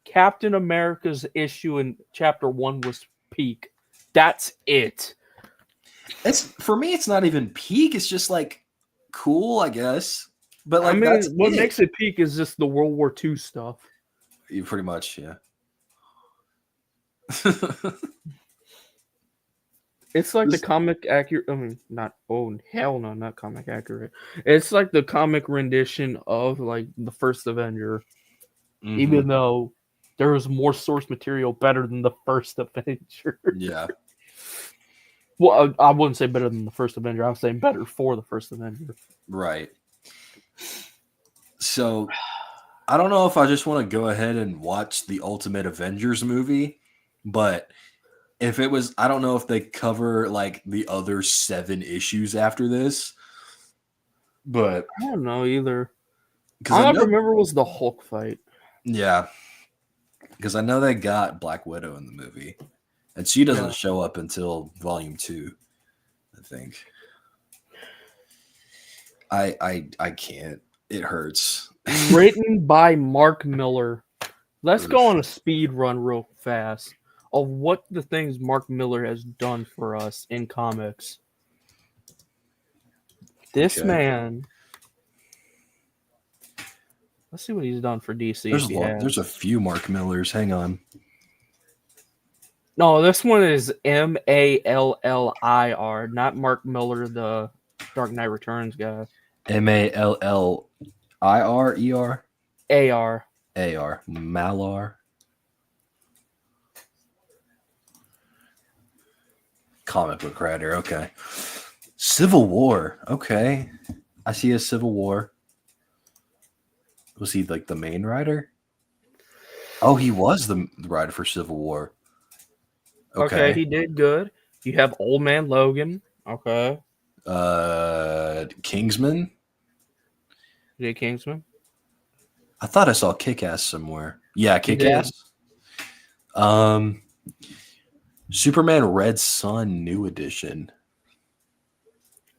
Captain America's issue in chapter 1 was peak. That's it. It's for me, it's not even peak. It's just like cool, I guess. But like, I mean, that's what it. makes it peak is just the World War II stuff. Pretty much, yeah. It's like the comic accurate. I mean, not hell no, not comic accurate. It's like the comic rendition of like the first Avenger, even though there was more source material better than the first Avenger. Yeah. Well, I wouldn't say better than the first Avenger. I was saying better for the first Avenger. Right. So, I don't know if I just want to go ahead and watch the Ultimate Avengers movie, but if it was, I don't know if they cover like the other 7 issues after this, but I don't know either. because All I remember was the Hulk fight. Yeah, because I know they got Black Widow in the movie, and she doesn't show up until volume 2, I think. I can't. It hurts. Written by Mark Miller. Let's go on a speed run real fast of what the things Mark Miller has done for us in comics. This man. Let's see what he's done for DC. There's a few Mark Millers. Hang on. No, this one is Mallir, not Mark Miller, the Dark Knight Returns guy. Mallirer? AR. Mallar. Comic book writer. Okay. Civil War. Okay. I see a Civil War. Was he like the main writer? Oh, he was the writer for Civil War. Okay, he did good. You have Old Man Logan. Okay. Kingsman. Did Kingsman? I thought I saw Kick-Ass somewhere. Yeah, Kick-Ass. Superman Red Sun New Edition.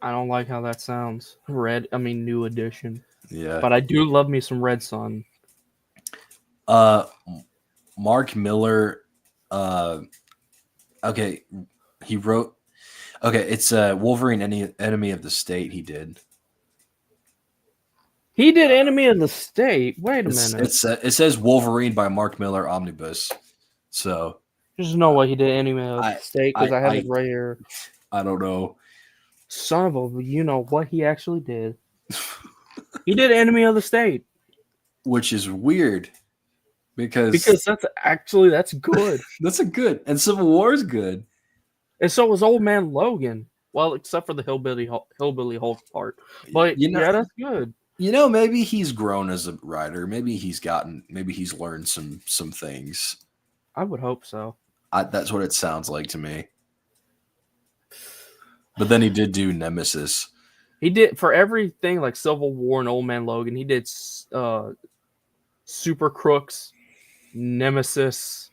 I don't like how that sounds. New edition. Yeah. But I do love me some Red Sun. Mark Miller. Okay, he wrote. Okay, it's Wolverine, Enemy of the State. He did. He did Enemy of the State. Wait a minute. It says Wolverine by Mark Miller Omnibus. So There's no way he did Enemy of the State because I have it right here. I don't know. Son of a, you know what he actually did. He did Enemy of the State. Which is weird. Because that's good. That's a good. And Civil War is good. And so was Old Man Logan. Well, except for the Hillbilly Hulk part. But yeah, that's good. Maybe he's grown as a writer. Maybe he's learned some things. I would hope so. That's what it sounds like to me. But then he did do Nemesis. He did for everything like Civil War and Old Man Logan. He did Super Crooks, Nemesis,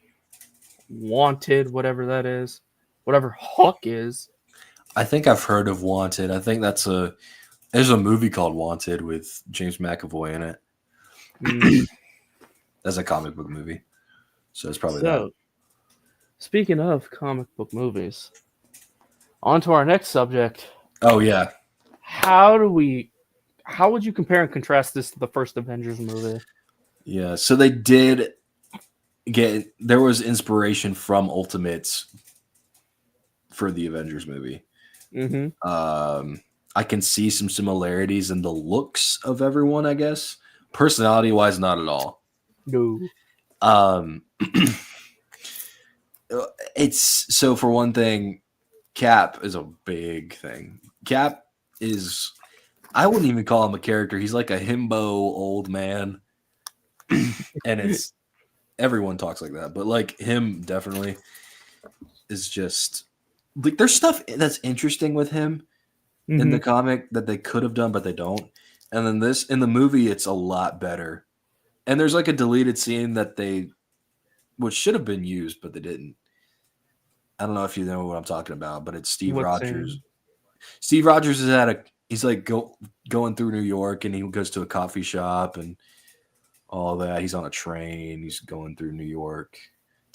Wanted, whatever that is, whatever Huck is. I think I've heard of Wanted. I think there's a movie called Wanted with James McAvoy in it. That's a comic book movie, so it's probably that. Speaking of comic book movies, on to our next subject. Oh yeah, how would you compare and contrast this to the first Avengers movie? Yeah, so they did there was inspiration from Ultimates for the Avengers movie. Mm-hmm. I can see some similarities in the looks of everyone, I guess. Personality-wise, not at all. No. It's so for one thing, Cap is a big thing. Cap is, I wouldn't even call him a character. He's like a himbo old man. And it's everyone talks like that, but like him definitely is just like there's stuff that's interesting with him in the comic that they could have done, but they don't. And then in the movie, it's a lot better. And there's like a deleted scene which should have been used, but they didn't. I don't know if you know what I'm talking about, but it's Steve Rogers. Scene? Steve Rogers is he's like going through New York, and he goes to a coffee shop and all that. He's on a train. He's going through New York.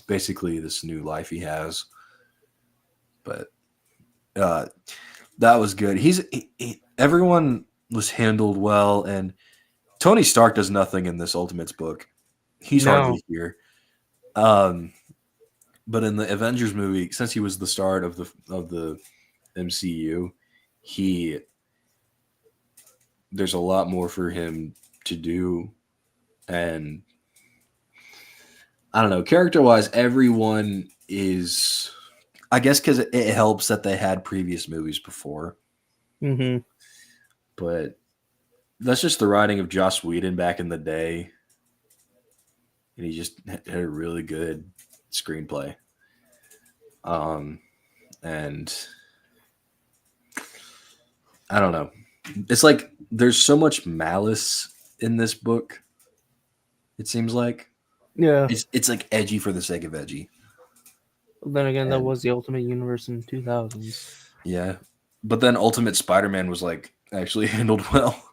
Basically, this new life he has. But that was good. Everyone was handled well, and Tony Stark does nothing in this Ultimates book. He's hardly here. But in the Avengers movie, since he was the start of the MCU, there's a lot more for him to do. And I don't know, character-wise, everyone is, I guess because it helps that they had previous movies before. Mm-hmm. But that's just the writing of Joss Whedon back in the day. And he just had a really good screenplay. And I don't know. It's like there's so much malice in this book. It seems like. Yeah. It's like edgy for the sake of edgy. Then again, that was the Ultimate Universe in 2000s. Yeah. But then Ultimate Spider-Man was like actually handled well.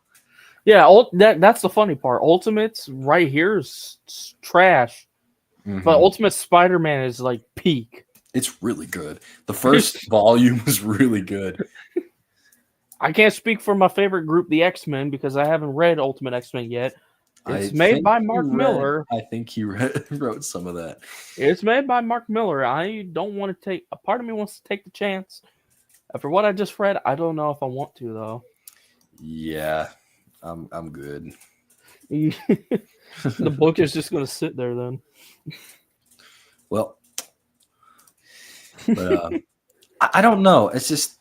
Yeah, that's the funny part. Ultimates right here is trash. Mm-hmm. But Ultimate Spider-Man is like peak. It's really good. The first volume was really good. I can't speak for my favorite group, the X-Men, because I haven't read Ultimate X-Men yet. It's made by Mark Miller. I think he wrote some of that. It's made by Mark Miller. I don't want to take... A part of me wants to take the chance. After what I just read, I don't know if I want to, though. Yeah, I'm good. The book is just going to sit there, then. Well, but I don't know. It's just...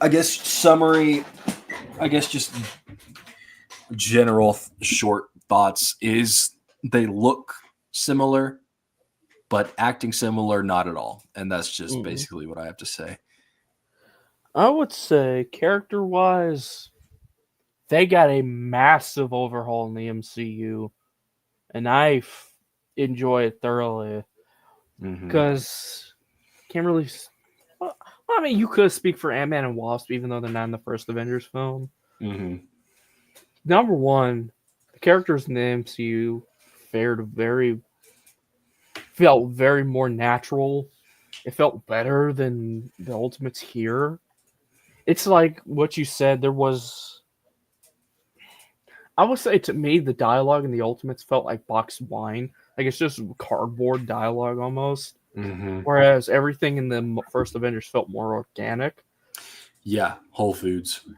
I guess summary... I guess just... general short thoughts is they look similar, but acting similar, not at all. And that's just basically what I have to say. I would say character-wise, they got a massive overhaul in the MCU. And enjoy it thoroughly Mhm. because can't really. Well, I mean, you could speak for Ant-Man and Wasp, even though they're not in the first Avengers film. Mhm. Number one, the characters in the MCU felt very more natural. It felt better than the Ultimates here. It's like what you said. I would say to me, the dialogue in the Ultimates felt like boxed wine. Like it's just cardboard dialogue almost. Mhm. Whereas everything in the first Avengers felt more organic. Yeah, Whole Foods.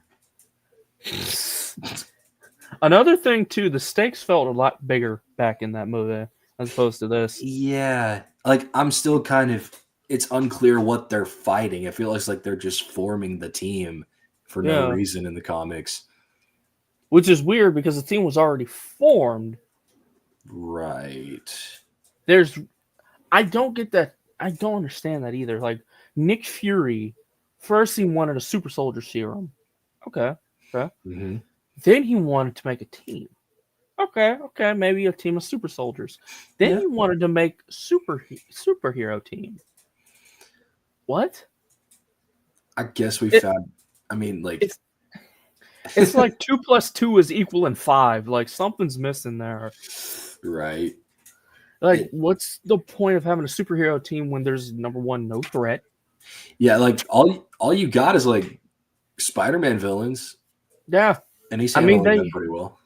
Another thing too, the stakes felt a lot bigger back in that movie as opposed to this. Yeah, like I'm still kind of. It's unclear what they're fighting. It feels like they're just forming the team for no Yeah, reason in the comics. which is weird because the team was already formed. Right. There's, I don't get that. I don't understand that either. Like Nick Fury, first he wanted a super soldier serum. Okay, okay. Mm-hmm. Then he wanted to make a team. Okay, maybe a team of super soldiers. Then Yeah. he wanted to make superhero team. What? I guess we It, found. I mean, like. it's it's like 2 + 2 is equal in 5. Like something's missing there. Right. Like, what's the point of having a superhero team when there's number one no threat? Yeah, like all you got is like Spider-Man villains, Yeah, and he's I mean handling they. them pretty well.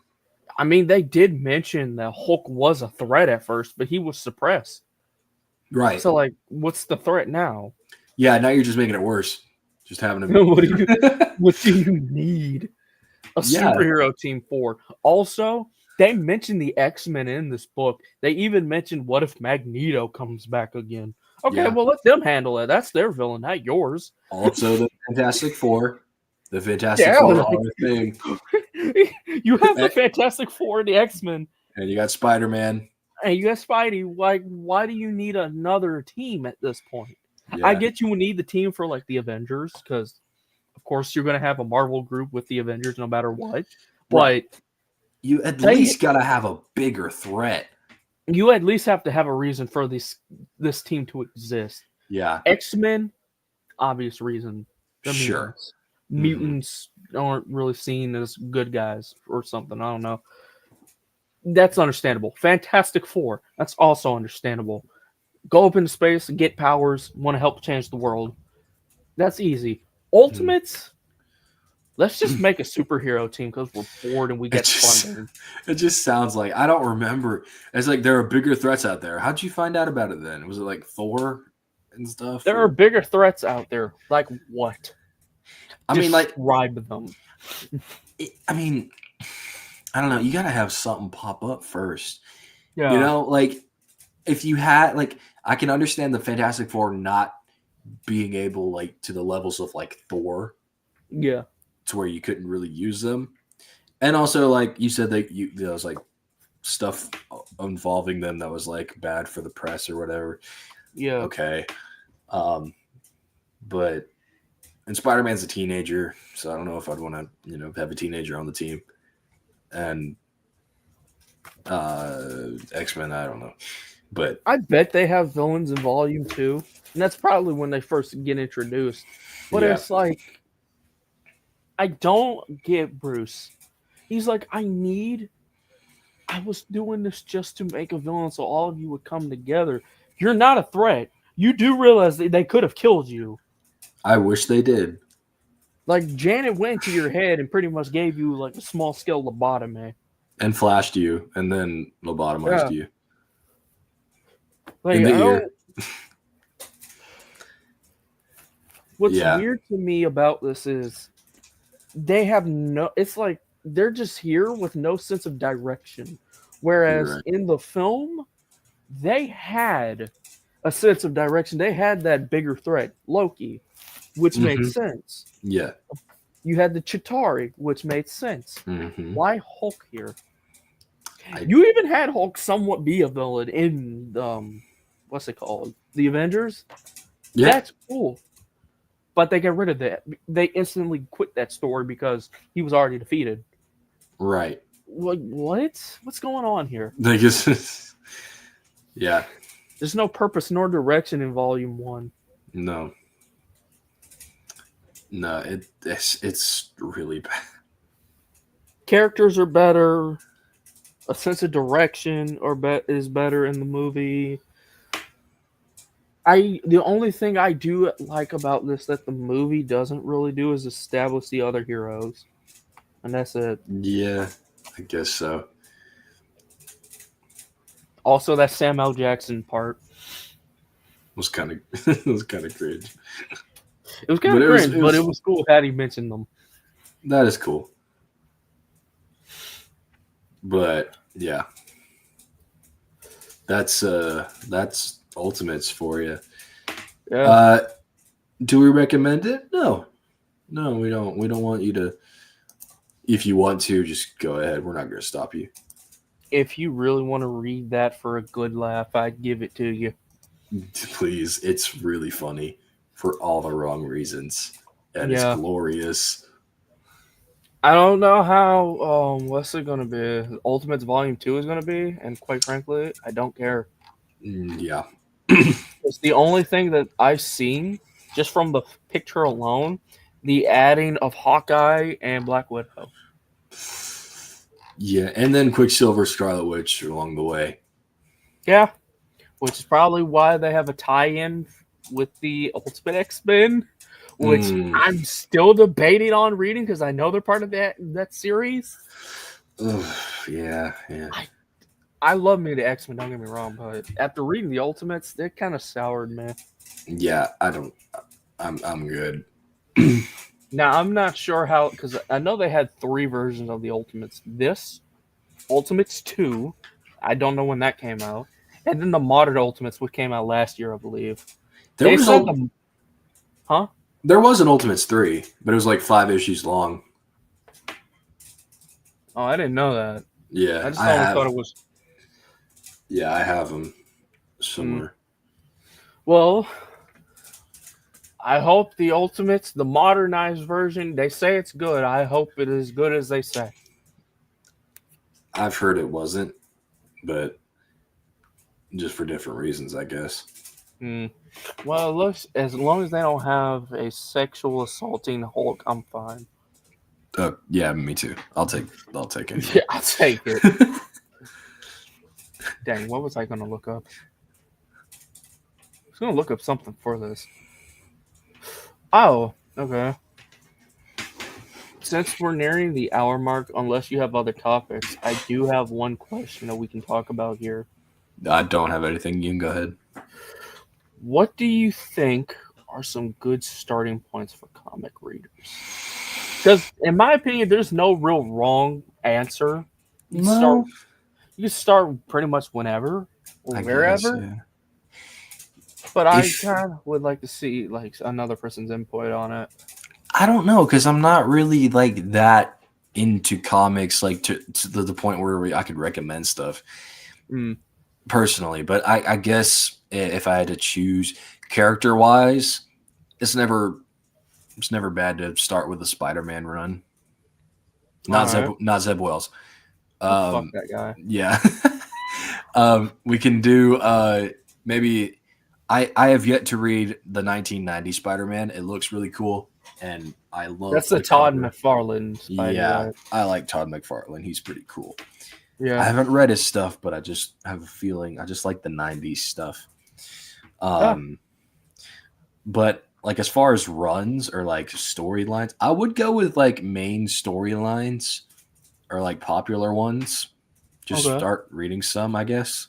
I mean they did mention that Hulk was a threat at first, but he was suppressed. Right. So like, what's the threat now? Yeah, now you're just making it worse. Just having him. What do you need a Yeah. superhero team for? Also, they mentioned the X-Men in this book. They even mentioned what if Magneto comes back again? Okay, Yeah. well let them handle it. That's their villain, not yours. Also, the Fantastic Four. The Fantastic Four are a thing. You have the Fantastic Four and the X-Men, And you got Spider-Man. and you got Spidey. Like, why do you need another team at this point? Yeah. I get you need the team for like the Avengers, because of course you're gonna have a Marvel group with the Avengers no matter what. But Right. You at least gotta have a bigger threat. You at least have to have a reason for this team to exist. Yeah. X-Men, obvious reason. They're Sure. Mutants. Mutants aren't really seen as good guys or something. I don't know. That's understandable. Fantastic Four, that's also understandable. Go up into space and get powers, want to help change the world. That's easy. Ultimates, let's just make a superhero team because we're bored and we get funding. It just sounds like, I don't remember. It's like there are bigger threats out there. How'd you find out about it then? Was it like Thor and stuff? There are bigger threats out there. Like what? I mean, like, describe them. I mean, I don't know. You got to have something pop up first. Yeah. You know, like if you had, like, I can understand the Fantastic Four not being able, like, to the levels of like Thor. Yeah. To where you couldn't really use them. And also, like you said, that there was like stuff involving them that was like bad for the press or whatever. Yeah. Okay. But and Spider-Man's a teenager, so I don't know if I'd want to, have a teenager on the team. And X-Men, I don't know. But I bet they have villains in Volume 2, and that's probably when they first get introduced. But it's like, I don't get Bruce. He's like, I was doing this just to make a villain so all of you would come together. You're not a threat. You do realize that they could have killed you. I wish they did. Like, Janet went to your head and pretty much gave you like a small scale lobotomy. And flashed you and then lobotomized you. Like, in the ear. What's weird to me about this is they have it's like they're just here with no sense of direction. Whereas in the film, they had a sense of direction. They had that bigger threat, Loki, which made sense. Yeah. You had the Chitauri, which made sense. Mm-hmm. Why Hulk here? You even had Hulk somewhat be a villain in what's it called? The Avengers? Yeah. That's cool. But they got rid of that. They instantly quit that story because he was already defeated. Right. Like, what? What's going on here? Yeah. There's no purpose nor direction in Volume 1. No. No, it's really bad. Characters are better. A sense of direction is better in the movie. The only thing I do like about this that the movie doesn't really do is establish the other heroes, and that's it. Yeah, I guess so. Also, that Sam L. Jackson part. Was kind of it was kind of cringe, It was kind but of it was cringe, but it was cool had he mentioned them. that is cool. But yeah, that's Ultimates for you. Yeah. Do we recommend it? No, no, we don't. We don't want you to. If you want to, just go ahead. We're not going to stop you. If you really want to read that for a good laugh, I'd give it to you. Please, it's really funny for all the wrong reasons, and it's Yeah. glorious. I don't know how what's it gonna be? Ultimates Volume 2 is gonna be, and quite frankly, I don't care. Yeah. It's the only thing that I've seen just from the picture alone, the adding of Hawkeye and Black Widow. Yeah, and then Quicksilver, Scarlet Witch along the way. Yeah, which is probably why they have a tie-in with the Ultimate X-Men, which I'm still debating on reading because I know they're part of that series. Ugh, yeah. I love me the X-Men, don't get me wrong, but after reading the Ultimates, they kind of soured me. Yeah, I don't. I'm good. Now I'm not sure how, because I know they had 3 versions of the Ultimates. This Ultimates 2, I don't know when that came out, and then the Modern Ultimates, which came out last year, I believe. There They was said there was an Ultimates 3, but it was like 5 issues long. Oh, I didn't know that. Yeah, I just thought it was. Yeah, I have them somewhere. Well, I hope the Ultimates, the modernized version, they say it's good. I hope it is good as they say. I've heard it wasn't, but just for different reasons, I guess. Well, it looks, as long as they don't have a sexual assaulting Hulk, I'm fine. Yeah, me too. I'll take it. Yeah, I'll take it. Dang, what was I going to look up? I was going to look up something for this. Oh, okay. Since we're nearing the hour mark, unless you have other topics, I do have one question that we can talk about here. I don't have anything. You can go ahead. What do you think are some good starting points for comic readers? Because, in my opinion, there's no real wrong answer. You can start pretty much whenever or wherever. Guess, yeah. But I kind of would like to see like another person's input on it. I don't know, because I'm not really like that into comics, like to the point where I could recommend stuff personally. But I guess if I had to choose character wise, it's never bad to start with a Spider-Man run. Not Zeb Wells. Fuck that guy. Yeah. We can do maybe. I have yet to read the 1990 Spider-Man. It looks really cool, and I love. That's the Todd McFarlane Spider. Yeah, I like Todd McFarlane. He's pretty cool. Yeah, I haven't read his stuff, but I just have a feeling I just like the 90s stuff. But like as far as runs or like storylines, I would go with like main storylines or like popular ones. Just start reading some, I guess,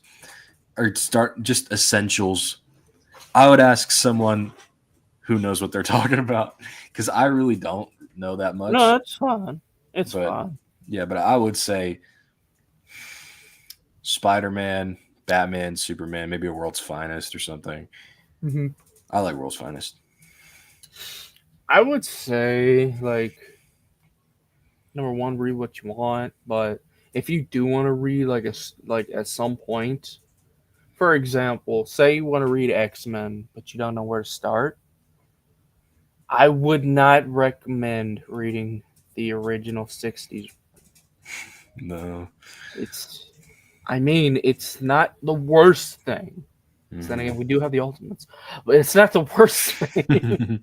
or start just essentials. I would ask someone who knows what they're talking about, because I really don't know that much. No, that's fine. It's fine. Yeah, but I would say Spider-Man, Batman, Superman, maybe a World's Finest or something. Mm-hmm. I like World's Finest. I would say, like, number one, read what you want, but if you do want to read, like at some point, for example, say you want to read X-Men, but you don't know where to start, I would not recommend reading the original 60s. No. I mean, it's not the worst thing. So then again, we do have the Ultimates, but it's not the worst thing.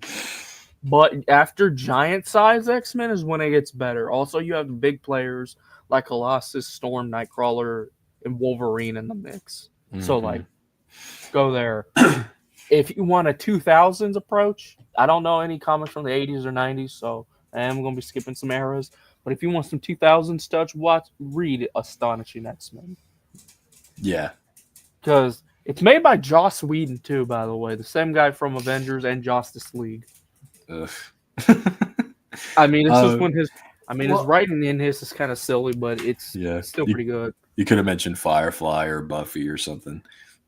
But after giant size X Men is when it gets better. Also, you have the big players like Colossus, Storm, Nightcrawler, and Wolverine in the mix. So like, go there. If you want a 2000s approach, I don't know any comics from the 80s or 90s, so I am going to be skipping some eras. But if you want some 2000s touch, read Astonishing X-Men. Yeah. Because it's made by Joss Whedon, too, by the way. The same guy from Avengers and Justice League. I mean, it's just when his... I mean, his writing in his is kind of silly, but it's still pretty good. You could have mentioned Firefly or Buffy or something,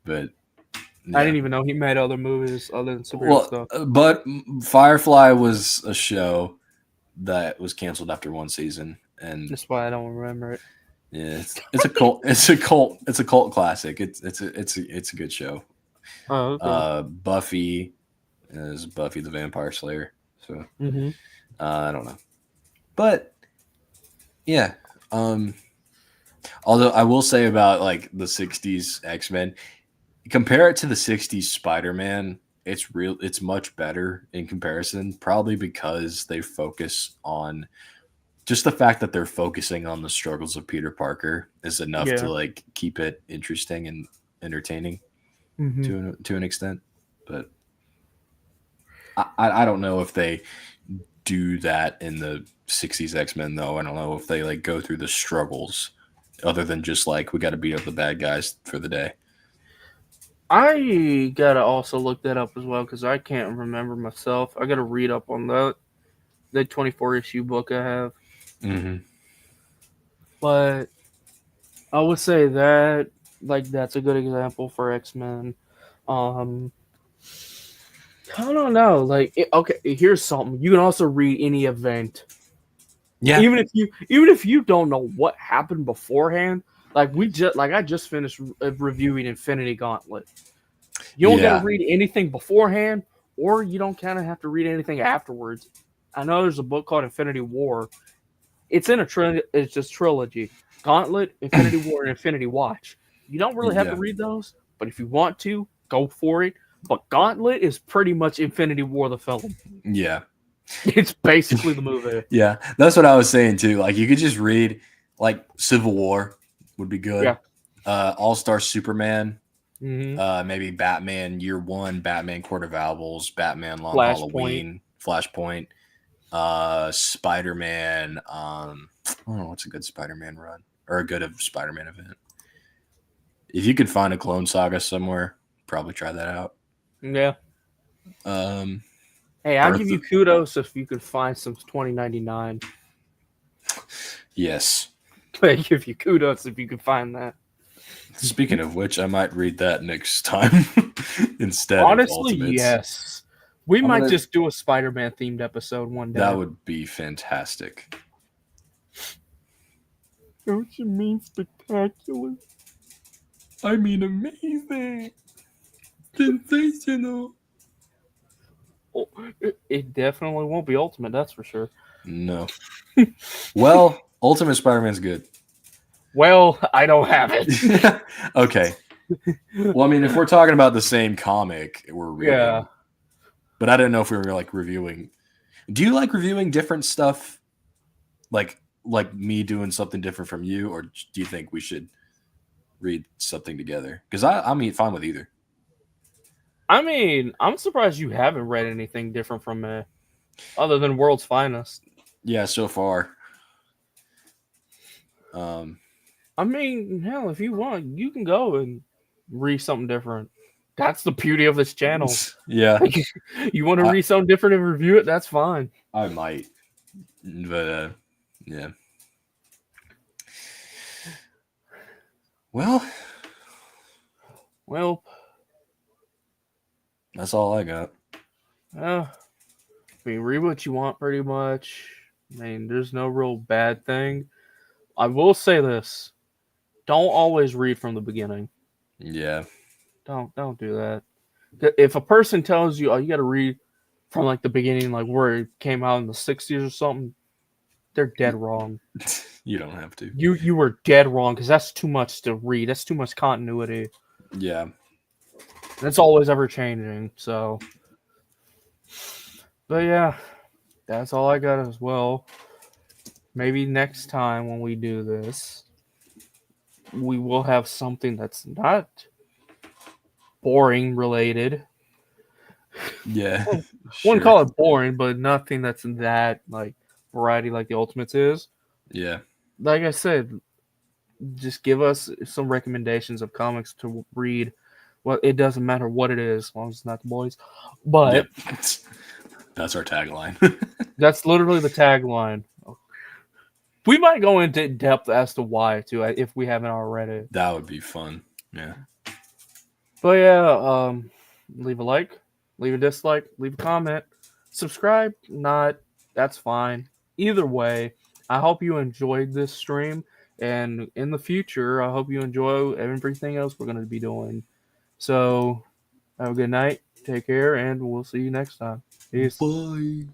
but... Yeah. I didn't even know he made other movies other than superhero stuff. But Firefly was a show that was canceled after one season, and that's why I don't remember it. Yeah, it's a cult. It's a cult classic. It's a good show. Oh, okay. Buffy is Buffy the Vampire Slayer. So I don't know, but yeah. Although I will say about like the '60s X-Men. Compare it to the 60s Spider-Man, it's much better in comparison, probably because they focus on just the fact that they're focusing on the struggles of Peter Parker is enough to like keep it interesting and entertaining to an extent. But I don't know if they do that in the 60s X-Men though. I don't know if they like go through the struggles other than just like we got to beat up the bad guys for the day. I gotta also look that up as well because I can't remember myself. I gotta read up on that. The 24-issue book I have. But I would say that like that's a good example for X-Men. I don't know. Like, okay, here's something. You can also read any event. Yeah. Even if you don't know what happened beforehand. Like I just finished reviewing Infinity Gauntlet. You don't got to read anything beforehand, or you don't kind of have to read anything afterwards. I know there's a book called Infinity War. It's in it's just trilogy: Gauntlet, Infinity War, and Infinity Watch. You don't really have to read those, but if you want to, go for it. But Gauntlet is pretty much Infinity War the film. Yeah, it's basically the movie. Yeah, that's what I was saying too. Like you could just read like Civil War. Would be good. Yeah. All-Star Superman. Maybe Batman Year One, Batman Court of Owls, Batman Long Halloween, Flashpoint, Spider-Man. I don't know what's a good Spider-Man run or a good Spider-Man event. If you could find a Clone Saga somewhere, probably try that out. Yeah. Hey, I'll give you kudos if you could find some 2099. Yes. I give you kudos if you could find that. Speaking of which, I might read that next time instead. Honestly, of Ultimates. yes. We might just do a Spider-Man themed episode one day. That would be fantastic. Don't you mean spectacular? I mean amazing. Sensational. Oh, it definitely won't be Ultimate, that's for sure. No. Well, Ultimate Spider-Man's good. Well, I don't have it. Okay. Well, I mean, if we're talking about the same comic, we're reading. Yeah. But I didn't know if we were like reviewing. Do you like reviewing different stuff? Like me doing something different from you, or do you think we should read something together? Because I'm fine with either. I mean, I'm surprised you haven't read anything different from me, other than World's Finest. Yeah, so far. I mean, hell, if you want, you can go and read something different. That's the beauty of this channel. Yeah. You want to read something different and review it? That's fine. I might. But, yeah. Well. That's all I got. I mean, read what you want pretty much. I mean, there's no real bad thing. I will say this. Don't always read from the beginning. Yeah. Don't do that. If a person tells you, oh, you got to read from like the beginning, like where it came out in the 60s or something, they're dead wrong. You don't have to. You were dead wrong because that's too much to read. That's too much continuity. Yeah. That's always ever changing. So, but yeah, that's all I got as well. Maybe next time when we do this, we will have something that's not boring related. Yeah. Wouldn't Sure. call it boring, but nothing that's that like variety like the Ultimates is. Yeah. Like I said, just give us some recommendations of comics to read. Well, it doesn't matter what it is, as long as it's not the boys. But Yep. That's our tagline. that's literally the tagline. We might go into depth as to why too, if we haven't already. That would be fun. Yeah. But yeah, leave a like, leave a dislike, leave a comment, subscribe. Not, that's fine. Either way, I hope you enjoyed this stream, and in the future, I hope you enjoy everything else we're going to be doing. So, have a good night, take care, and we'll see you next time. Peace. Bye.